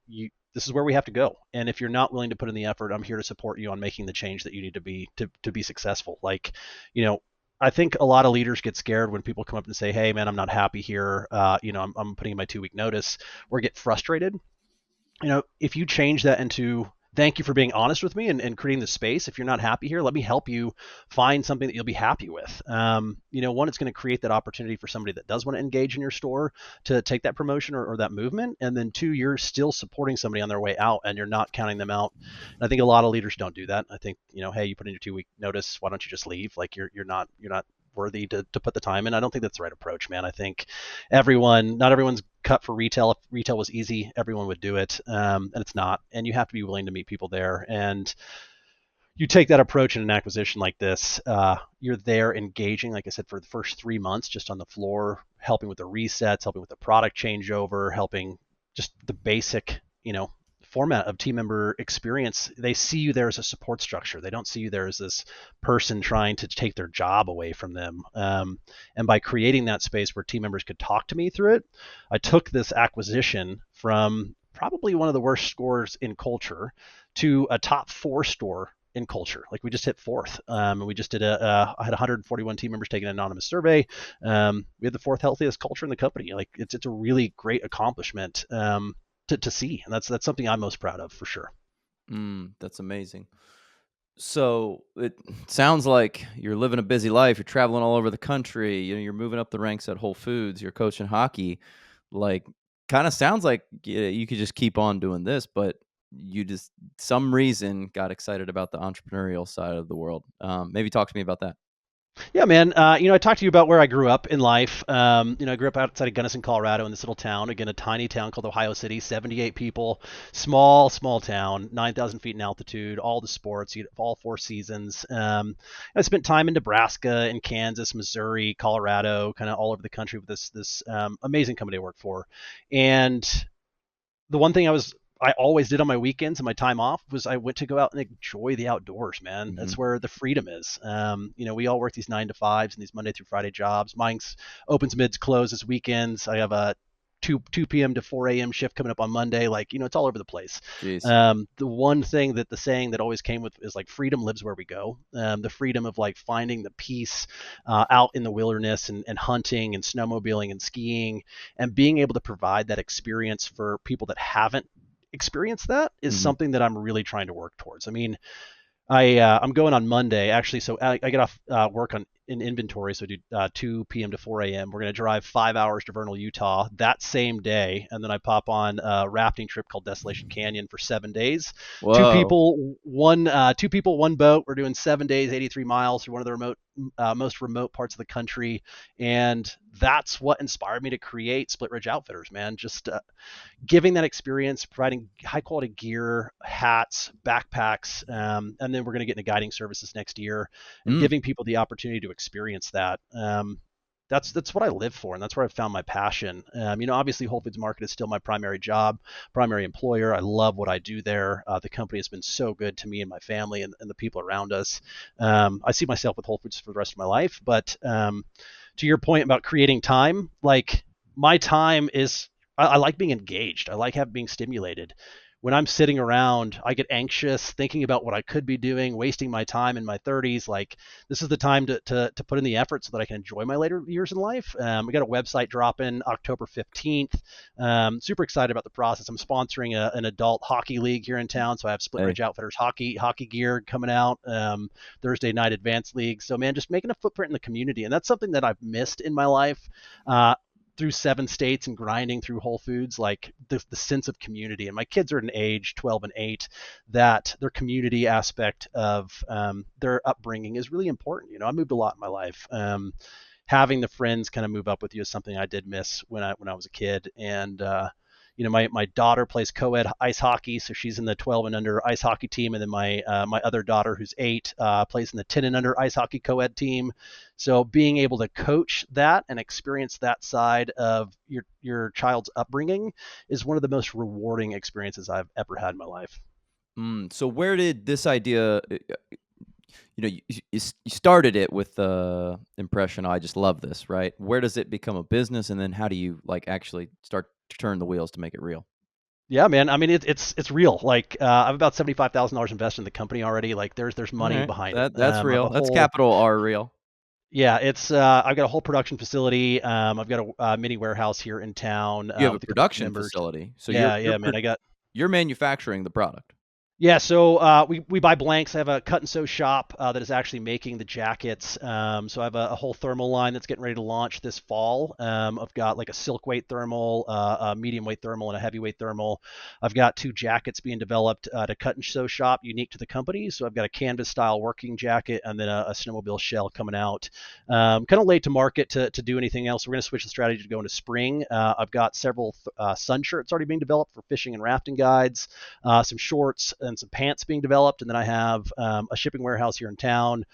this is where we have to go. And if you're not willing to put in the effort, I'm here to support you on making the change that you need to be to be successful. Like, I think a lot of leaders get scared when people come up and say, "Hey, man, I'm not happy here. I'm putting in my 2-week notice," or get frustrated. If you change that into thank you for being honest with me and creating the space. If you're not happy here, let me help you find something that you'll be happy with. One, it's going to create that opportunity for somebody that does want to engage in your store to take that promotion or that movement. And then two, you're still supporting somebody on their way out and you're not counting them out. And I think a lot of leaders don't do that. I think, hey, you put in your 2 week notice. Why don't you just leave? Like you're not worthy to put the time in. I don't think that's the right approach, man. I think not everyone's cut for retail. If retail was easy, everyone would do it, and it's not. And you have to be willing to meet people there. And you take that approach in an acquisition like this. You're there engaging, like I said, for the first 3 months, just on the floor, helping with the resets, helping with the product changeover, helping just the basic, format of team member experience. They see you there as a support structure. They don't see you there as this person trying to take their job away from them. And by creating that space where team members could talk to me through it, I took this acquisition from probably one of the worst scores in culture to a top 4 store in culture. Like we just hit fourth. And we just did I had 141 team members take an anonymous survey. We had the 4th healthiest culture in the company. Like it's a really great accomplishment. To see, and that's something I'm most proud of for sure. That's amazing. So it sounds like you're living a busy life. You're traveling all over the country. You're moving up the ranks at Whole Foods. You're coaching hockey. Like, kind of sounds like you could just keep on doing this, but you just some reason got excited about the entrepreneurial side of the world. Maybe talk to me about that. Yeah, man. I talked to you about where I grew up in life. I grew up outside of Gunnison, Colorado, in this little town. Again, a tiny town called Ohio City, 78 people, small town, 9,000 feet in altitude. All the sports, all 4 seasons. I spent time in Nebraska, in Kansas, Missouri, Colorado, kind of all over the country with this amazing company I worked for. And the one thing I always did on my weekends and my time off was I went to go out and enjoy the outdoors, man. Hmm. That's where the freedom is. We all work these 9 to 5s and these Monday through Friday jobs. Mine's opens, mids, closes, weekends. I have a 2 p.m. to 4 a.m. shift coming up on Monday. Like, it's all over the place. Jeez. The one thing that the saying that always came with is like freedom lives where we go. The freedom of like finding the peace out in the wilderness and hunting and snowmobiling and skiing and being able to provide that experience for people that haven't experienced that is Hmm. something that I'm really trying to work towards. I mean, I'm going on Monday actually, so I get off work in inventory, so I do 2 p.m. to 4 a.m. We're going to drive 5 hours to Vernal, Utah that same day, and then I pop on a rafting trip called Desolation Canyon for 7 days. Two Whoa. people, one 1 boat. We're doing 7 days, 83 miles through one of the most remote parts of the country, and that's what inspired me to create Split Ridge Outfitters. Man, just giving that experience, providing high quality gear, hats, backpacks, and then we're going to get into guiding services next year and Mm. giving people the opportunity to experience that. That's what I live for, and that's where I've found my passion. Obviously, Whole Foods Market is still my primary job, primary employer. I love what I do there. The company has been so good to me and my family and the people around us. I see myself with Whole Foods for the rest of my life. But to your point about creating time, like my time is I like being engaged. I like being stimulated. When I'm sitting around, I get anxious thinking about what I could be doing, wasting my time in my 30s. Like this is the time to put in the effort so that I can enjoy my later years in life. We got a website dropping October 15th. Super excited about the process. I'm sponsoring an adult hockey league here in town, so I have Split Hey. Ridge Outfitters hockey gear coming out. Thursday night advanced league. So man, just making a footprint in the community, and that's something that I've missed in my life. Through 7 states and grinding through Whole Foods, like the sense of community. And my kids are at an age 12 and 8 that their community aspect of their upbringing is really important. I moved a lot in my life. Having the friends kind of move up with you is something I did miss when I was a kid. And my daughter plays co-ed ice hockey, so she's in the 12 and under ice hockey team, and then my other daughter, who's 8, plays in the 10 and under ice hockey co-ed team. So being able to coach that and experience that side of your child's upbringing is one of the most rewarding experiences I've ever had in my life. So where did this idea? You started it with the impression, "Oh, I just love this," right? Where does it become a business, and then how do you like actually start to turn the wheels to make it real? Yeah, man. I mean, it's real. Like I've about $75,000 invested in the company already. Like there's All money right, behind it. that's I've real. a That's whole capital R real. Yeah, it's I've got a whole production facility. I've got a mini warehouse here in town You have a with a couple team production members. facility, so Yeah, yeah, man. I got you're manufacturing the product. Yeah, so we buy blanks. I have a cut and sew shop that is actually making the jackets. So I have a whole thermal line that's getting ready to launch this fall. I've got like a silk weight thermal, a medium weight thermal, and a heavyweight thermal. I've got two jackets being developed to cut and sew shop, unique to the company. So I've got a canvas style working jacket and then a snowmobile shell coming out. Kind of late to market to do anything else. We're going to switch the strategy to go into spring. I've got several sun shirts already being developed for fishing and rafting guides, some shorts and some pants being developed. And then I have a shipping warehouse here in town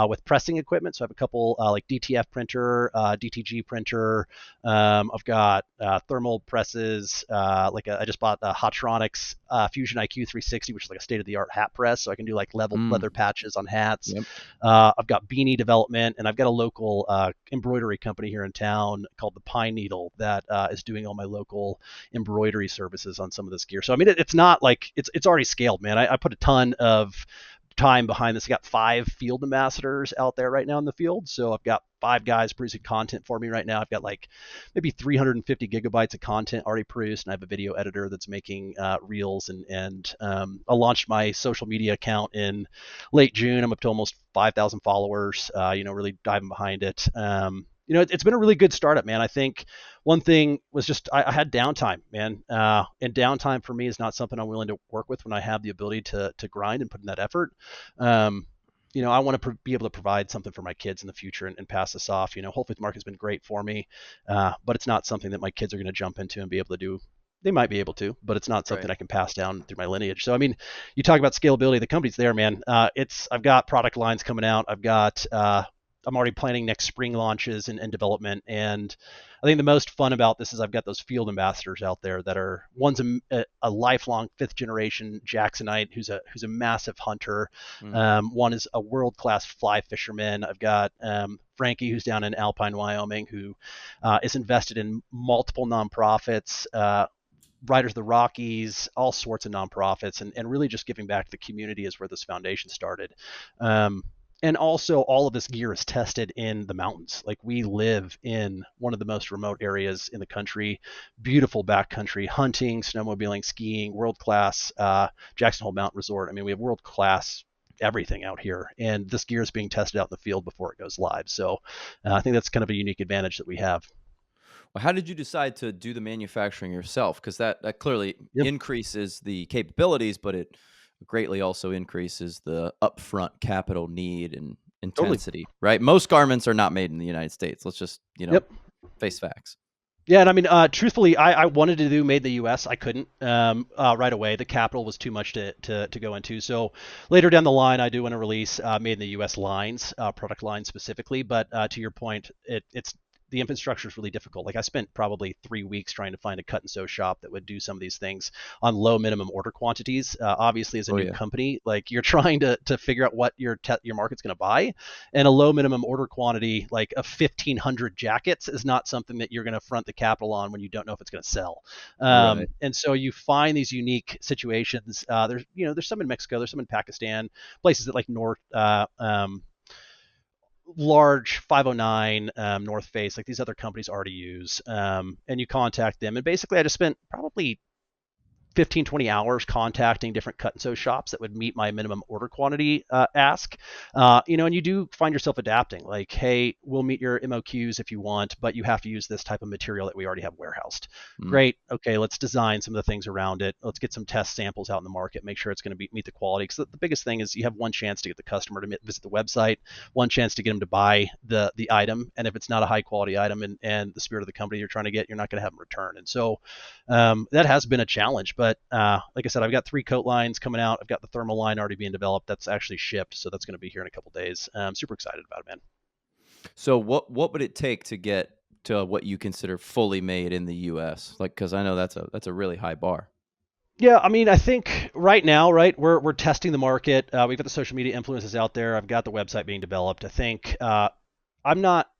with pressing equipment. So I have a couple like DTF printer, DTG printer. I've got thermal presses. I just bought a Hotronics Fusion IQ 360, which is like a state of the art hat press. So I can do like leather Mm, patches on hats. yep. I've got beanie development, and I've got a local embroidery company here in town called the Pine Needle that is doing all my local embroidery services on some of this gear. So I mean, it's not like it's already scaled, man. I put a ton of time behind this. I got 5 field ambassadors out there right now in the field. So I've got 5 guys producing content for me right now. I've got like maybe 350 gigabytes of content already produced, and I have a video editor that's making reels. And I launched my social media account in late June. I'm up to almost 5,000 followers. Really diving behind it. It's been a really good startup, man. I think one thing was just I had downtime, man. And downtime for me is not something I'm willing to work with when I have the ability to grind and put in that effort. Um, I want to be able to provide something for my kids in the future and pass this off. Whole Foods Market has been great for me, but it's not something that my kids are going to jump into and be able to do. They might be able to, but it's not something Right. I can pass down through my lineage. So, I mean, you talk about scalability. The company's there, man. I've got product lines coming out. I'm already planning next spring launches and development. And I think the most fun about this is I've got those field ambassadors out there that are one's a lifelong 5th generation Jacksonite who's a massive hunter. Mm, One is a world class fly fisherman. I've got Frankie, who's down in Alpine, Wyoming, who is invested in multiple nonprofits. Riders of the Rockies, all sorts of nonprofits, and really just giving back to the community is where this foundation started. Um, and also, all of this gear is tested in the mountains. Like, we live in one of the most remote areas in the country, beautiful backcountry, hunting, snowmobiling, skiing, world class Jackson Hole Mountain Resort. I mean, we have world class everything out here, and this gear is being tested out in the field before it goes live. So I think that's kind of a unique advantage that we have. well, how did you decide to do the manufacturing yourself? Because that clearly Yep, increases the capabilities, but it greatly also increases the upfront capital need and totally. intensity, right? Most garments are not made in the United States. Let's just, Yep. face facts. Yeah, and I mean, truthfully, I wanted to do made in the U.S. I couldn't right away. The capital was too much to go into. So later down the line, I do want to release made in the U.S. lines, product lines specifically. But to your point, it's the infrastructure is really difficult. Like, I spent probably 3 weeks trying to find a cut and sew shop that would do some of these things on low minimum order quantities. Obviously, as a Oh new yeah. company, like, you're trying to figure out what your market's going to buy, and a low minimum order quantity like of 1,500 jackets is not something that you're going to front the capital on when you don't know if it's going to sell. Right. And so you find these unique situations. There's some in Mexico, there's some in Pakistan, places that like North. Large 509 North Face, like these other companies already use, and you contact them. And basically, I just spent probably 15, 20 hours contacting different cut and sew shops that would meet my minimum order quantity ask. And you do find yourself adapting, like, hey, we'll meet your MOQs if you want, but you have to use this type of material that we already have warehoused. Mm. Great. Okay, let's design some of the things around it. Let's get some test samples out in the market, make sure it's going to meet the quality. Because the biggest thing is you have one chance to get the customer to visit the website, one chance to get them to buy the item. And if it's not a high quality item and the spirit of the company you're trying to get, you're not going to have them return. And so that has been a challenge. But like I said, I've got 3 coat lines coming out. I've got the thermal line already being developed. That's actually shipped, so that's going to be here in a couple days. I'm super excited about it, man. So what would it take to get to what you consider fully made in the US? Like, because I know that's a really high bar. Yeah, I mean, I think right now, right, we're testing the market. We've got the social media influences out there. I've got the website being developed. I think I'm not.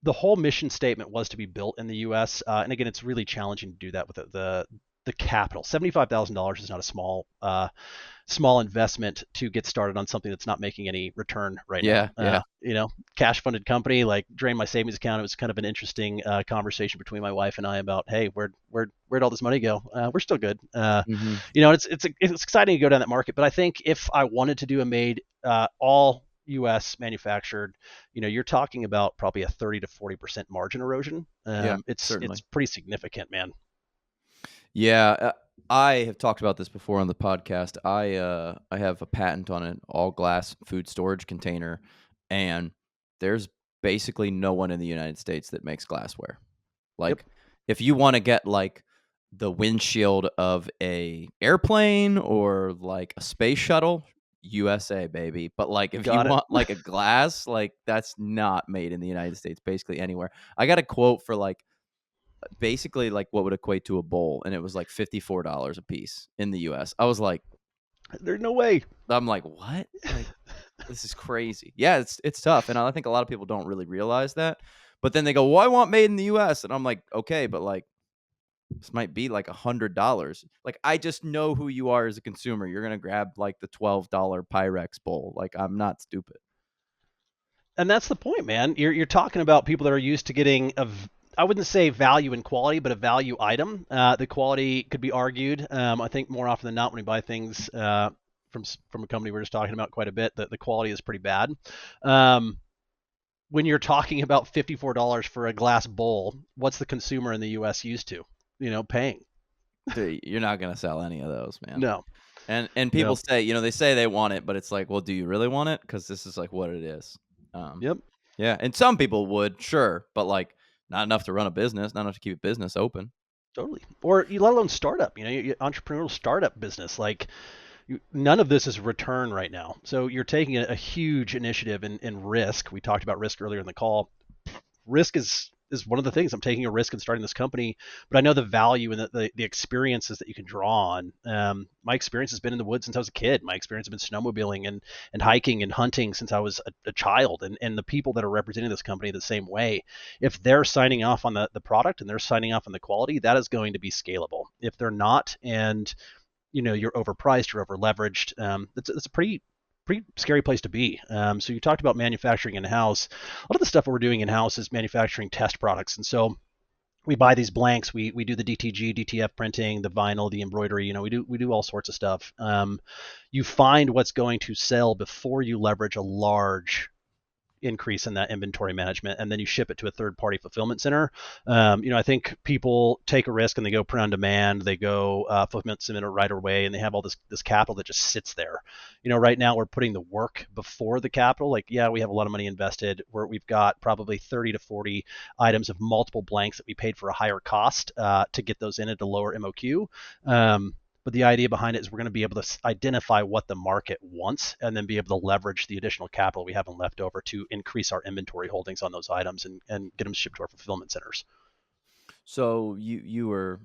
The whole mission statement was to be built in the U.S. And again, it's really challenging to do that with the the capital. $75,000 is not a small investment to get started on something that's not making any return right now. Yeah, yeah. Cash funded company, like drained my savings account. It was kind of an interesting conversation between my wife and I about, hey, where'd all this money go? We're still good. Hmm. It's exciting to go down that market. But I think if I wanted to do a made all U.S. manufactured, you're talking about probably a 30 to 40% margin erosion. Yeah, It's certainly. pretty significant, man. Yeah, I have talked about this before on the podcast. I have a patent on an all glass food storage container, and there's basically no one in the United States that makes glassware. Yep, Like, if you want to get like the windshield of a airplane or like a space shuttle, USA, baby. But like, if you got it. want like a glass, like that's not made in the United States, basically anywhere. I got a quote for like basically like what would equate to a bowl, and it was like $54 a piece in the US. I was like, There's no way. I'm like, what? Like, this is crazy. Yeah, it's tough, and I think a lot of people don't really realize that. But then they go, "Well, I want made in the U.S." And I'm like, okay, but like this might be like $100. Like, I just know who you are as a consumer. You're gonna grab like the $12 Pyrex bowl. Like, I'm not stupid. And that's the point, man. You're talking about people that are used to getting I wouldn't say value and quality, but a value item. The quality could be argued. I think more often than not, when we buy things from a company we're just talking about quite a bit, the quality is pretty bad. Um, when you're talking about $54 for a glass bowl, what's the consumer in the U.S. used to, paying? Dude, you're not gonna sell any of those, man. No, And people no. say, they say they want it, but it's like, well, do you really want it? Because this is like what it is. Um, Yep. yeah, and some people would, sure, but like not enough to run a business, not enough to keep a business open. Totally. Or let alone startup, entrepreneurial startup business. Like none of this is return right now. So you're taking a huge initiative in risk. We talked about risk earlier in the call. Risk is one of the things. I'm taking a risk in starting this company, but I know the value and the experiences that you can draw on. My experience has been in the woods since I was a kid. My experience has been snowmobiling and hiking and hunting since I was a child. And the people that are representing this company the same way, if they're signing off on the product and they're signing off on the quality, that is going to be scalable. If they're not, and you're overpriced, you're over leveraged. It's a pretty scary place to be. So you talked about manufacturing in house. A lot of the stuff we're doing in house is manufacturing test products, and so we buy these blanks. We do the DTG, DTF printing, the vinyl, the embroidery. We do all sorts of stuff. You find what's going to sell before you leverage a large increase in that inventory management, and then you ship it to a third party fulfillment center. I think people take a risk and they go print on demand, they go fulfillment center right away, and they have all this capital that just sits there. Right now we're putting the work before the capital. Like, yeah, we have a lot of money invested, where we've got probably 30 to 40 items of multiple blanks that we paid for a higher cost to get those in at a lower MOQ. But the idea behind it is we're going to be able to identify what the market wants and then be able to leverage the additional capital we have left over to increase our inventory holdings on those items and get them shipped to our fulfillment centers. So you were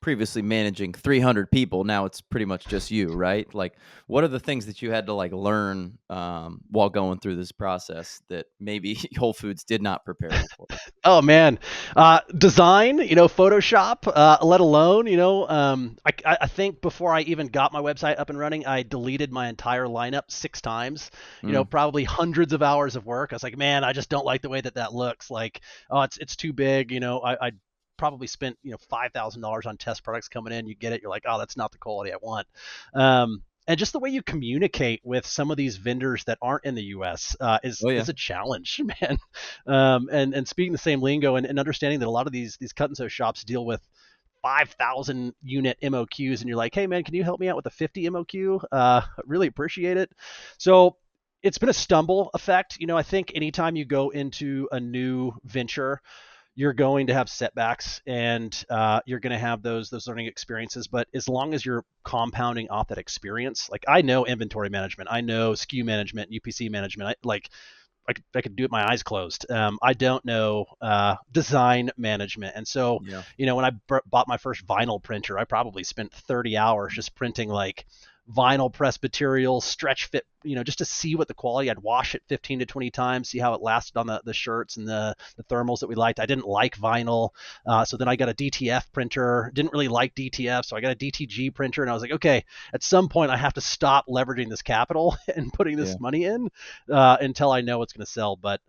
previously managing 300 people. Now it's pretty much just you, right? Like, what are the things that you had to like learn while going through this process that maybe Whole Foods did not prepare you for? Oh man, design, Photoshop, let alone, I think before I even got my website up and running, I deleted my entire lineup 6 times. Mm, Probably hundreds of hours of work. I was like, man, I just don't like the way that looks. Like, oh, it's too big. I probably spent $5,000 on test products coming in. You get it, you're like, oh, that's not the quality I want. And just the way you communicate with some of these vendors that aren't in the U.S. oh yeah, Is a challenge, man. And speaking the same lingo and understanding that a lot of these cut and sew shops deal with 5,000 unit MOQs, and you're like, hey man, can you help me out with a 50 MOQ? Really appreciate it. So it's been a stumble effect. I think anytime you go into a new venture, you're going to have setbacks and you're going to have those learning experiences. But as long as you're compounding off that experience, like I know inventory management, I know SKU management, UPC management, I could do it my eyes closed. I don't know design management. And so, yeah. when I bought my first vinyl printer, I probably spent 30 hours just printing like vinyl press material, stretch fit, just to see what the quality. I'd wash it 15 to 20 times, see how it lasted on the shirts and the thermals that we liked. I didn't like vinyl. So then I got a DTF printer, didn't really like DTF. So I got a DTG printer, and I was like, okay, at some point I have to stop leveraging this capital and putting Yeah. this money in until I know it's going to sell. But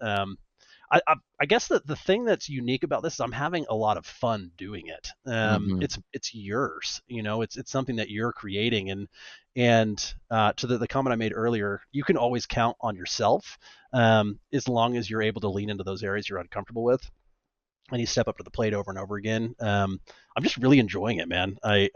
I guess that the thing that's unique about this is I'm having a lot of fun doing it. Hmm. It's yours, it's something that you're creating, and to the comment I made earlier, you can always count on yourself as long as you're able to lean into those areas you're uncomfortable with and you step up to the plate over and over again. I'm just really enjoying it, man. I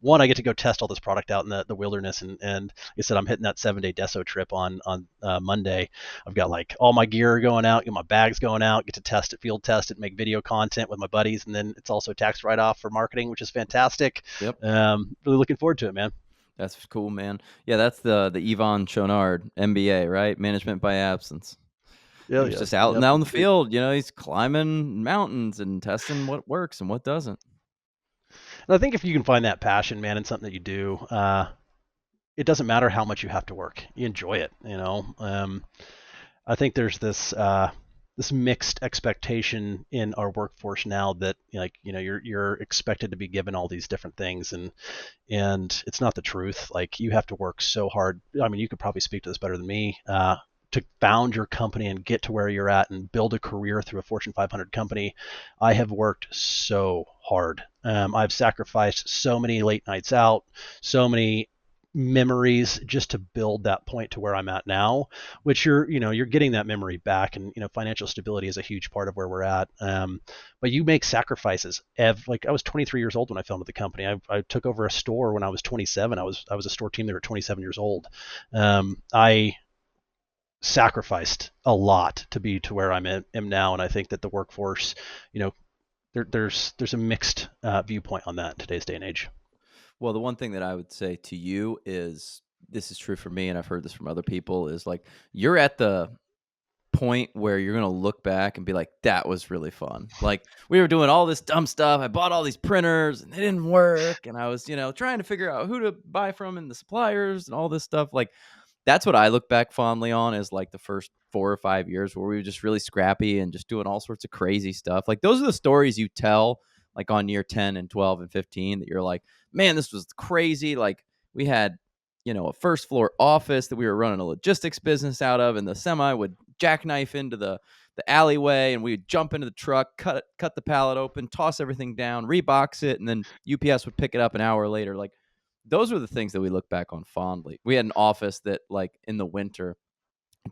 get to go test all this product out in the wilderness, and like I said, I'm hitting that 7-day deso trip on Monday. I've got like all my gear going out, get my bags going out, get to test it, field test it, make video content with my buddies, and then it's also tax write off for marketing, which is fantastic. Yep. Really looking forward to it, man. That's cool, man. Yeah, that's the Yvon Chouinard MBA, right? Management by absence. He Yeah, was yeah, just out and yep. out in the field, he's climbing mountains and testing what works and what doesn't. And I think if you can find that passion, man, in something that you do, it doesn't matter how much you have to work. You enjoy it, I think there's this mixed expectation in our workforce now that you're expected to be given all these different things, and it's not the truth. Like, you have to work so hard. I mean, you could probably speak to this better than me. To found your company and get to where you're at and build a career through a Fortune 500 company, I have worked so hard. I've sacrificed so many late nights out, so many memories just to build that point to where I'm at now, which you're getting that memory back, and financial stability is a huge part of where we're at. But you make sacrifices. Like, I was 23 years old when I founded the company. I took over a store when I was 27. I was a store team leader at 27 years old. I sacrificed a lot to be to where am now, and I think that the workforce, there's a mixed viewpoint on that in today's day and age. Well, the one thing that I would say to you is, this is true for me, and I've heard this from other people, is like, you're at the point where you're gonna look back and be like, that was really fun. Like, we were doing all this dumb stuff. I bought all these printers and they didn't work, and I was, trying to figure out who to buy from and the suppliers and all this stuff. Like, that's what I look back fondly on, is like the first 4 or 5 years where we were just really scrappy and just doing all sorts of crazy stuff. Like, those are the stories you tell, like on year 10 and 12 and 15, that you're like, man, this was crazy. Like, we had, a first floor office that we were running a logistics business out of, and the semi would jackknife into the alleyway, and we'd jump into the truck, cut the pallet open, toss everything down, rebox it, and then UPS would pick it up an hour later. Like, those were the things that we look back on fondly. We had an office that, like, in the winter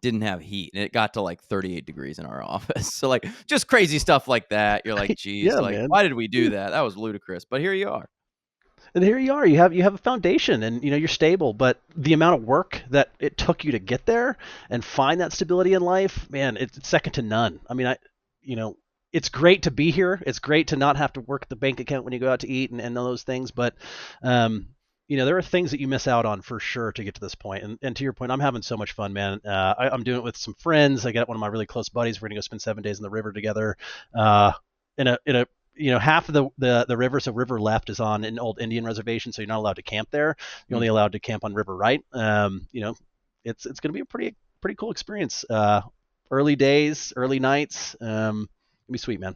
didn't have heat, and it got to like 38 degrees in our office. So, like, just crazy stuff like that. You're like, geez, Yeah, like, man. why did we do that? That was ludicrous. But here you are. And here you are. You have a foundation, and you're stable. But the amount of work that it took you to get there and find that stability in life, man, it's second to none. I mean, you know, it's great to be here. It's great to not have to work at the bank account when you go out to eat and all those things. But there are things that you miss out on for sure to get to this point. And to your point, I'm having so much fun, man. I'm doing it with some friends. I got one of my really close buddies. We're gonna go spend 7 days in the river together. In a half of the river, so river left is on an old Indian reservation, so you're not allowed to camp there. You're only Mm. allowed to camp on river right. It's going to be a pretty cool experience. Early days, early nights. It'll be sweet, man.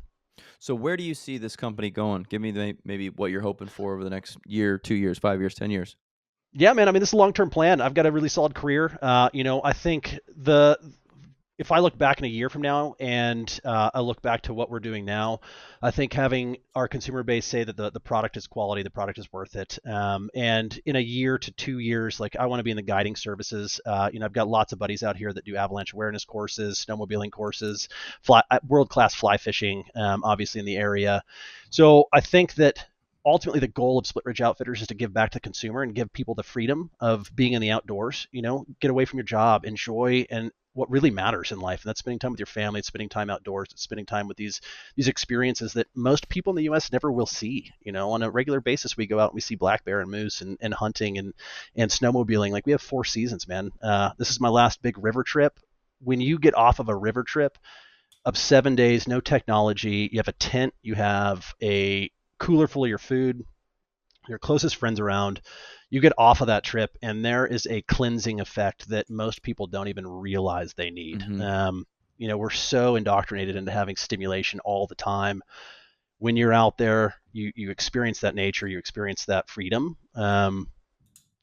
So where do you see this company going? Give me maybe what you're hoping for over the next year, 2 years, 5 years, 10 years. Yeah, man. I mean, this is a long-term plan. I've got a really solid career. I think the if I look back in a year from now and I look back to what we're doing now, I think having our consumer base say that the product is quality, the product is worth it. And in a year to 2 years, like, I want to be in the guiding services. I've got lots of buddies out here that do avalanche awareness courses, snowmobiling courses, world-class fly fishing, obviously in the area. So I think that ultimately the goal of Split Ridge Outfitters is to give back to the consumer and give people the freedom of being in the outdoors, get away from your job, enjoy and what really matters in life. And that's spending time with your family, it's spending time outdoors, it's spending time with these experiences that most people in the US never will see. On a regular basis, we go out and we see black bear and moose and hunting and snowmobiling. Like, we have 4 seasons, man. This is my last big river trip. When you get off of a river trip of 7 days, no technology, you have a tent, you have a cooler full of your food, your closest friends around. You get off of that trip, and there is a cleansing effect that most people don't even realize they need. Hmm. We're so indoctrinated into having stimulation all the time. When you're out there, you experience that nature, you experience that freedom.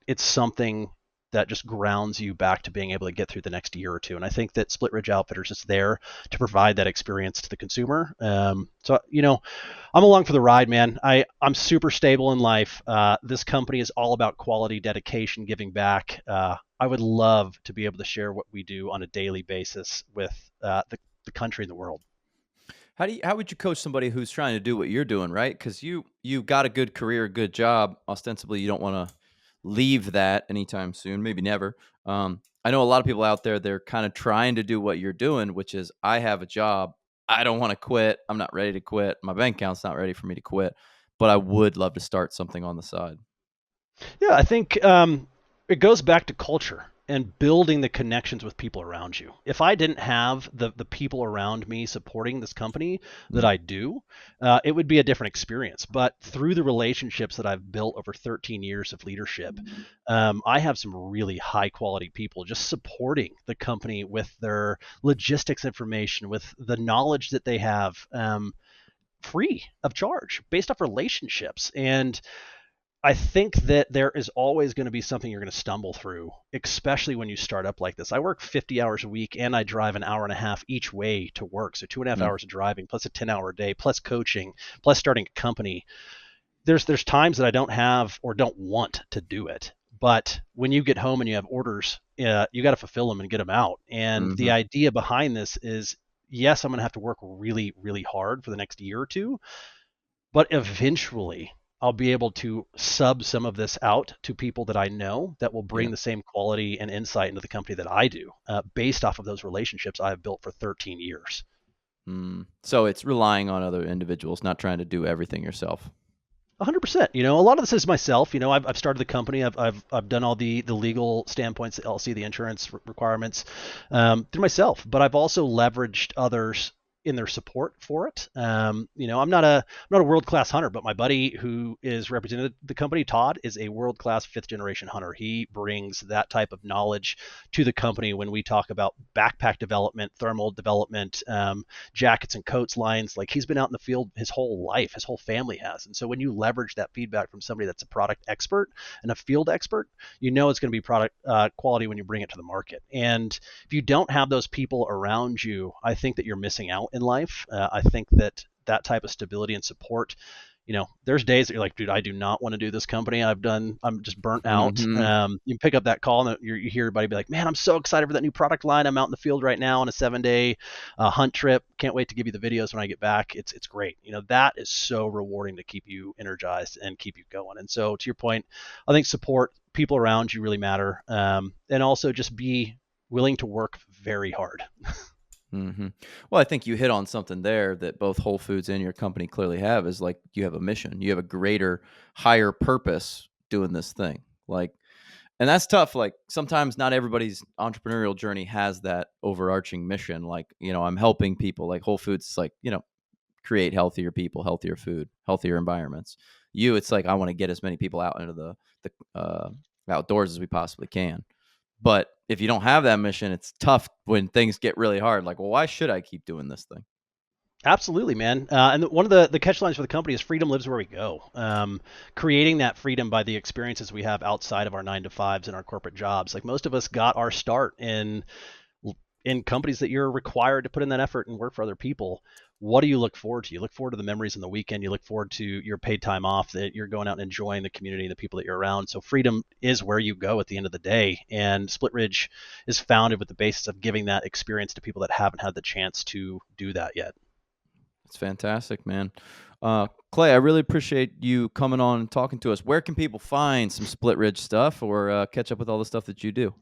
It's something that just grounds you back to being able to get through the next year or two. And I think that Split Ridge Outfitters is there to provide that experience to the consumer. I'm along for the ride, man. I'm super stable in life. This company is all about quality, dedication, giving back. I would love to be able to share what we do on a daily basis with the country and the world. How would you coach somebody who's trying to do what you're doing, right? Because you got a good career, good job. Ostensibly, you don't want to leave that anytime soon, maybe never. I know a lot of people out there, they're kind of trying to do what you're doing, which is I have a job. I don't want to quit. I'm not ready to quit. My bank account's not ready for me to quit, but I would love to start something on the side. Yeah, I think it goes back to culture and building the connections with people around you. If I didn't have the people around me supporting this company that Mm, I do, it would be a different experience. But through the relationships that I've built over 13 years of leadership, I have some really high quality people just supporting the company with their logistics information, with the knowledge that they have. Free of charge based off relationships. And I think that there is always going to be something you're going to stumble through, especially when you start up like this. I work 50 hours a week and I drive an hour and a half each way to work. So 2.5 mm, hours of driving plus a 10-hour day, plus coaching, plus starting a company. There's times that I don't have or don't want to do it. But when you get home and you have orders, you got to fulfill them and get them out. And the mhm. idea behind this is, yes, I'm going to have to work really, really hard for the next year or two, but eventually I'll be able to sub some of this out to people that I know that will Yeah. bring the same quality and insight into the company that I do, based off of those relationships I have built for 13 years. So it's relying on other individuals, not trying to do everything yourself. 100%. A lot of this is myself. I've started the company. I've done all the legal standpoints, the LC, the insurance requirements, through myself. But I've also leveraged others in their support for it. I'm not a world class hunter, but my buddy who is represented the company, Todd, is a world class fifth generation hunter. He brings that type of knowledge to the company when we talk about backpack development, thermal development, jackets and coats lines. Like, he's been out in the field his whole life, his whole family has. And so when you leverage that feedback from somebody that's a product expert and a field expert, it's going to be product quality when you bring it to the market. And if you don't have those people around you, I think that you're missing out in life. I think that type of stability and support, there's days that you're like, dude, I do not want to do this company. I'm just burnt out. Mhm. You pick up that call and you hear everybody be like, man, I'm so excited for that new product line. I'm out in the field right now on a 7-day hunt trip. Can't wait to give you the videos when I get back. It's great. That is so rewarding to keep you energized and keep you going. And so, to your point, I think support, people around you really matter. And also just be willing to work very hard. Mhm. Well, I think you hit on something there that both Whole Foods and your company clearly have is like you have a mission. You have a greater, higher purpose doing this thing. Like, and that's tough. Like sometimes not everybody's entrepreneurial journey has that overarching mission. Like, I'm helping people. Like Whole Foods is like, create healthier people, healthier food, healthier environments. It's like I want to get as many people out into the outdoors as we possibly can. But if you don't have that mission, it's tough when things get really hard. Like, well, why should I keep doing this thing? Absolutely, man. And one of the catch lines for the company is freedom lives where we go. Creating that freedom by the experiences we have outside of our 9 to 5s and our corporate jobs. Like, most of us got our start in companies that you're required to put in that effort and work for other people. What do you look forward to? You look forward to the memories on the weekend. You look forward to your paid time off, that you're going out and enjoying the community and the people that you're around. So freedom is where you go at the end of the day. And Split Ridge is founded with the basis of giving that experience to people that haven't had the chance to do that yet. It's fantastic, man. Clay, I really appreciate you coming on and talking to us. Where can people find some Split Ridge stuff or catch up with all the stuff that you do?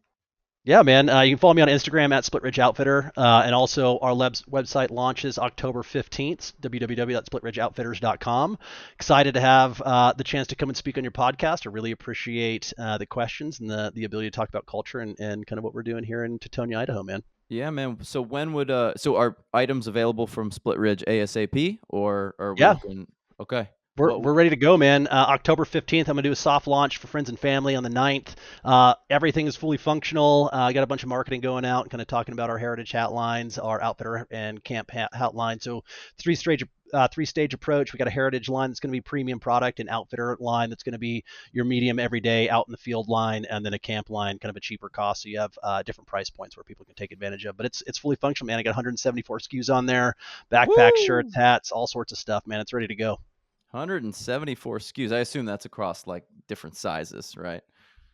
Yeah, man. You can follow me on Instagram at Split Ridge Outfitter. And also, our website launches October 15th, www.splitridgeoutfitters.com. Excited to have the chance to come and speak on your podcast. I really appreciate the questions and the ability to talk about culture and kind of what we're doing here in Tetonia, Idaho, man. Yeah, man. So when would are items available from Split Ridge ASAP or are we Yeah, looking? Okay. We're, What? we're ready to go, man. October 15th, I'm going to do a soft launch for friends and family on the 9th. Everything is fully functional. I got a bunch of marketing going out, kind of talking about our heritage hat lines, our outfitter and camp hat line. So three stage approach. We got a heritage line that's going to be premium product, an outfitter line that's going to be your medium everyday out in the field line, and then a camp line, kind of a cheaper cost. So you have different price points where people can take advantage of. But it's fully functional, man. I got 174 SKUs on there, backpacks, shirts, Woo! hats, all sorts of stuff, man. It's ready to go. 174 SKUs. I assume that's across like different sizes, right?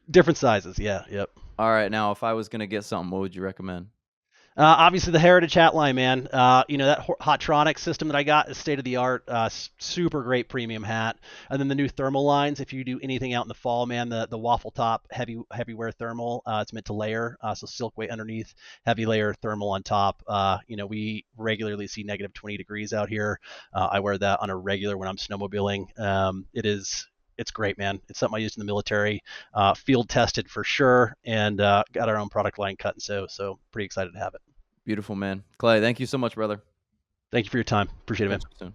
Different sizes, yeah, yep. All right. Now, if I was gonna get something, what would you recommend? Obviously, the Heritage hat line, man. That Hotronic system that I got is state of the art. Super great premium hat. And then the new thermal lines. If you do anything out in the fall, man, the waffle top heavy wear thermal. It's meant to layer, so silk weight underneath, heavy layer thermal on top. We regularly see negative 20 degrees out here. I wear that on a regular when I'm snowmobiling. It's great, man. It's something I used in the military, field tested for sure, and got our own product line cut and sew. So pretty excited to have it. Beautiful, man. Clay, thank you so much, brother. Thank you for your time. Appreciate it, man. Catch you soon.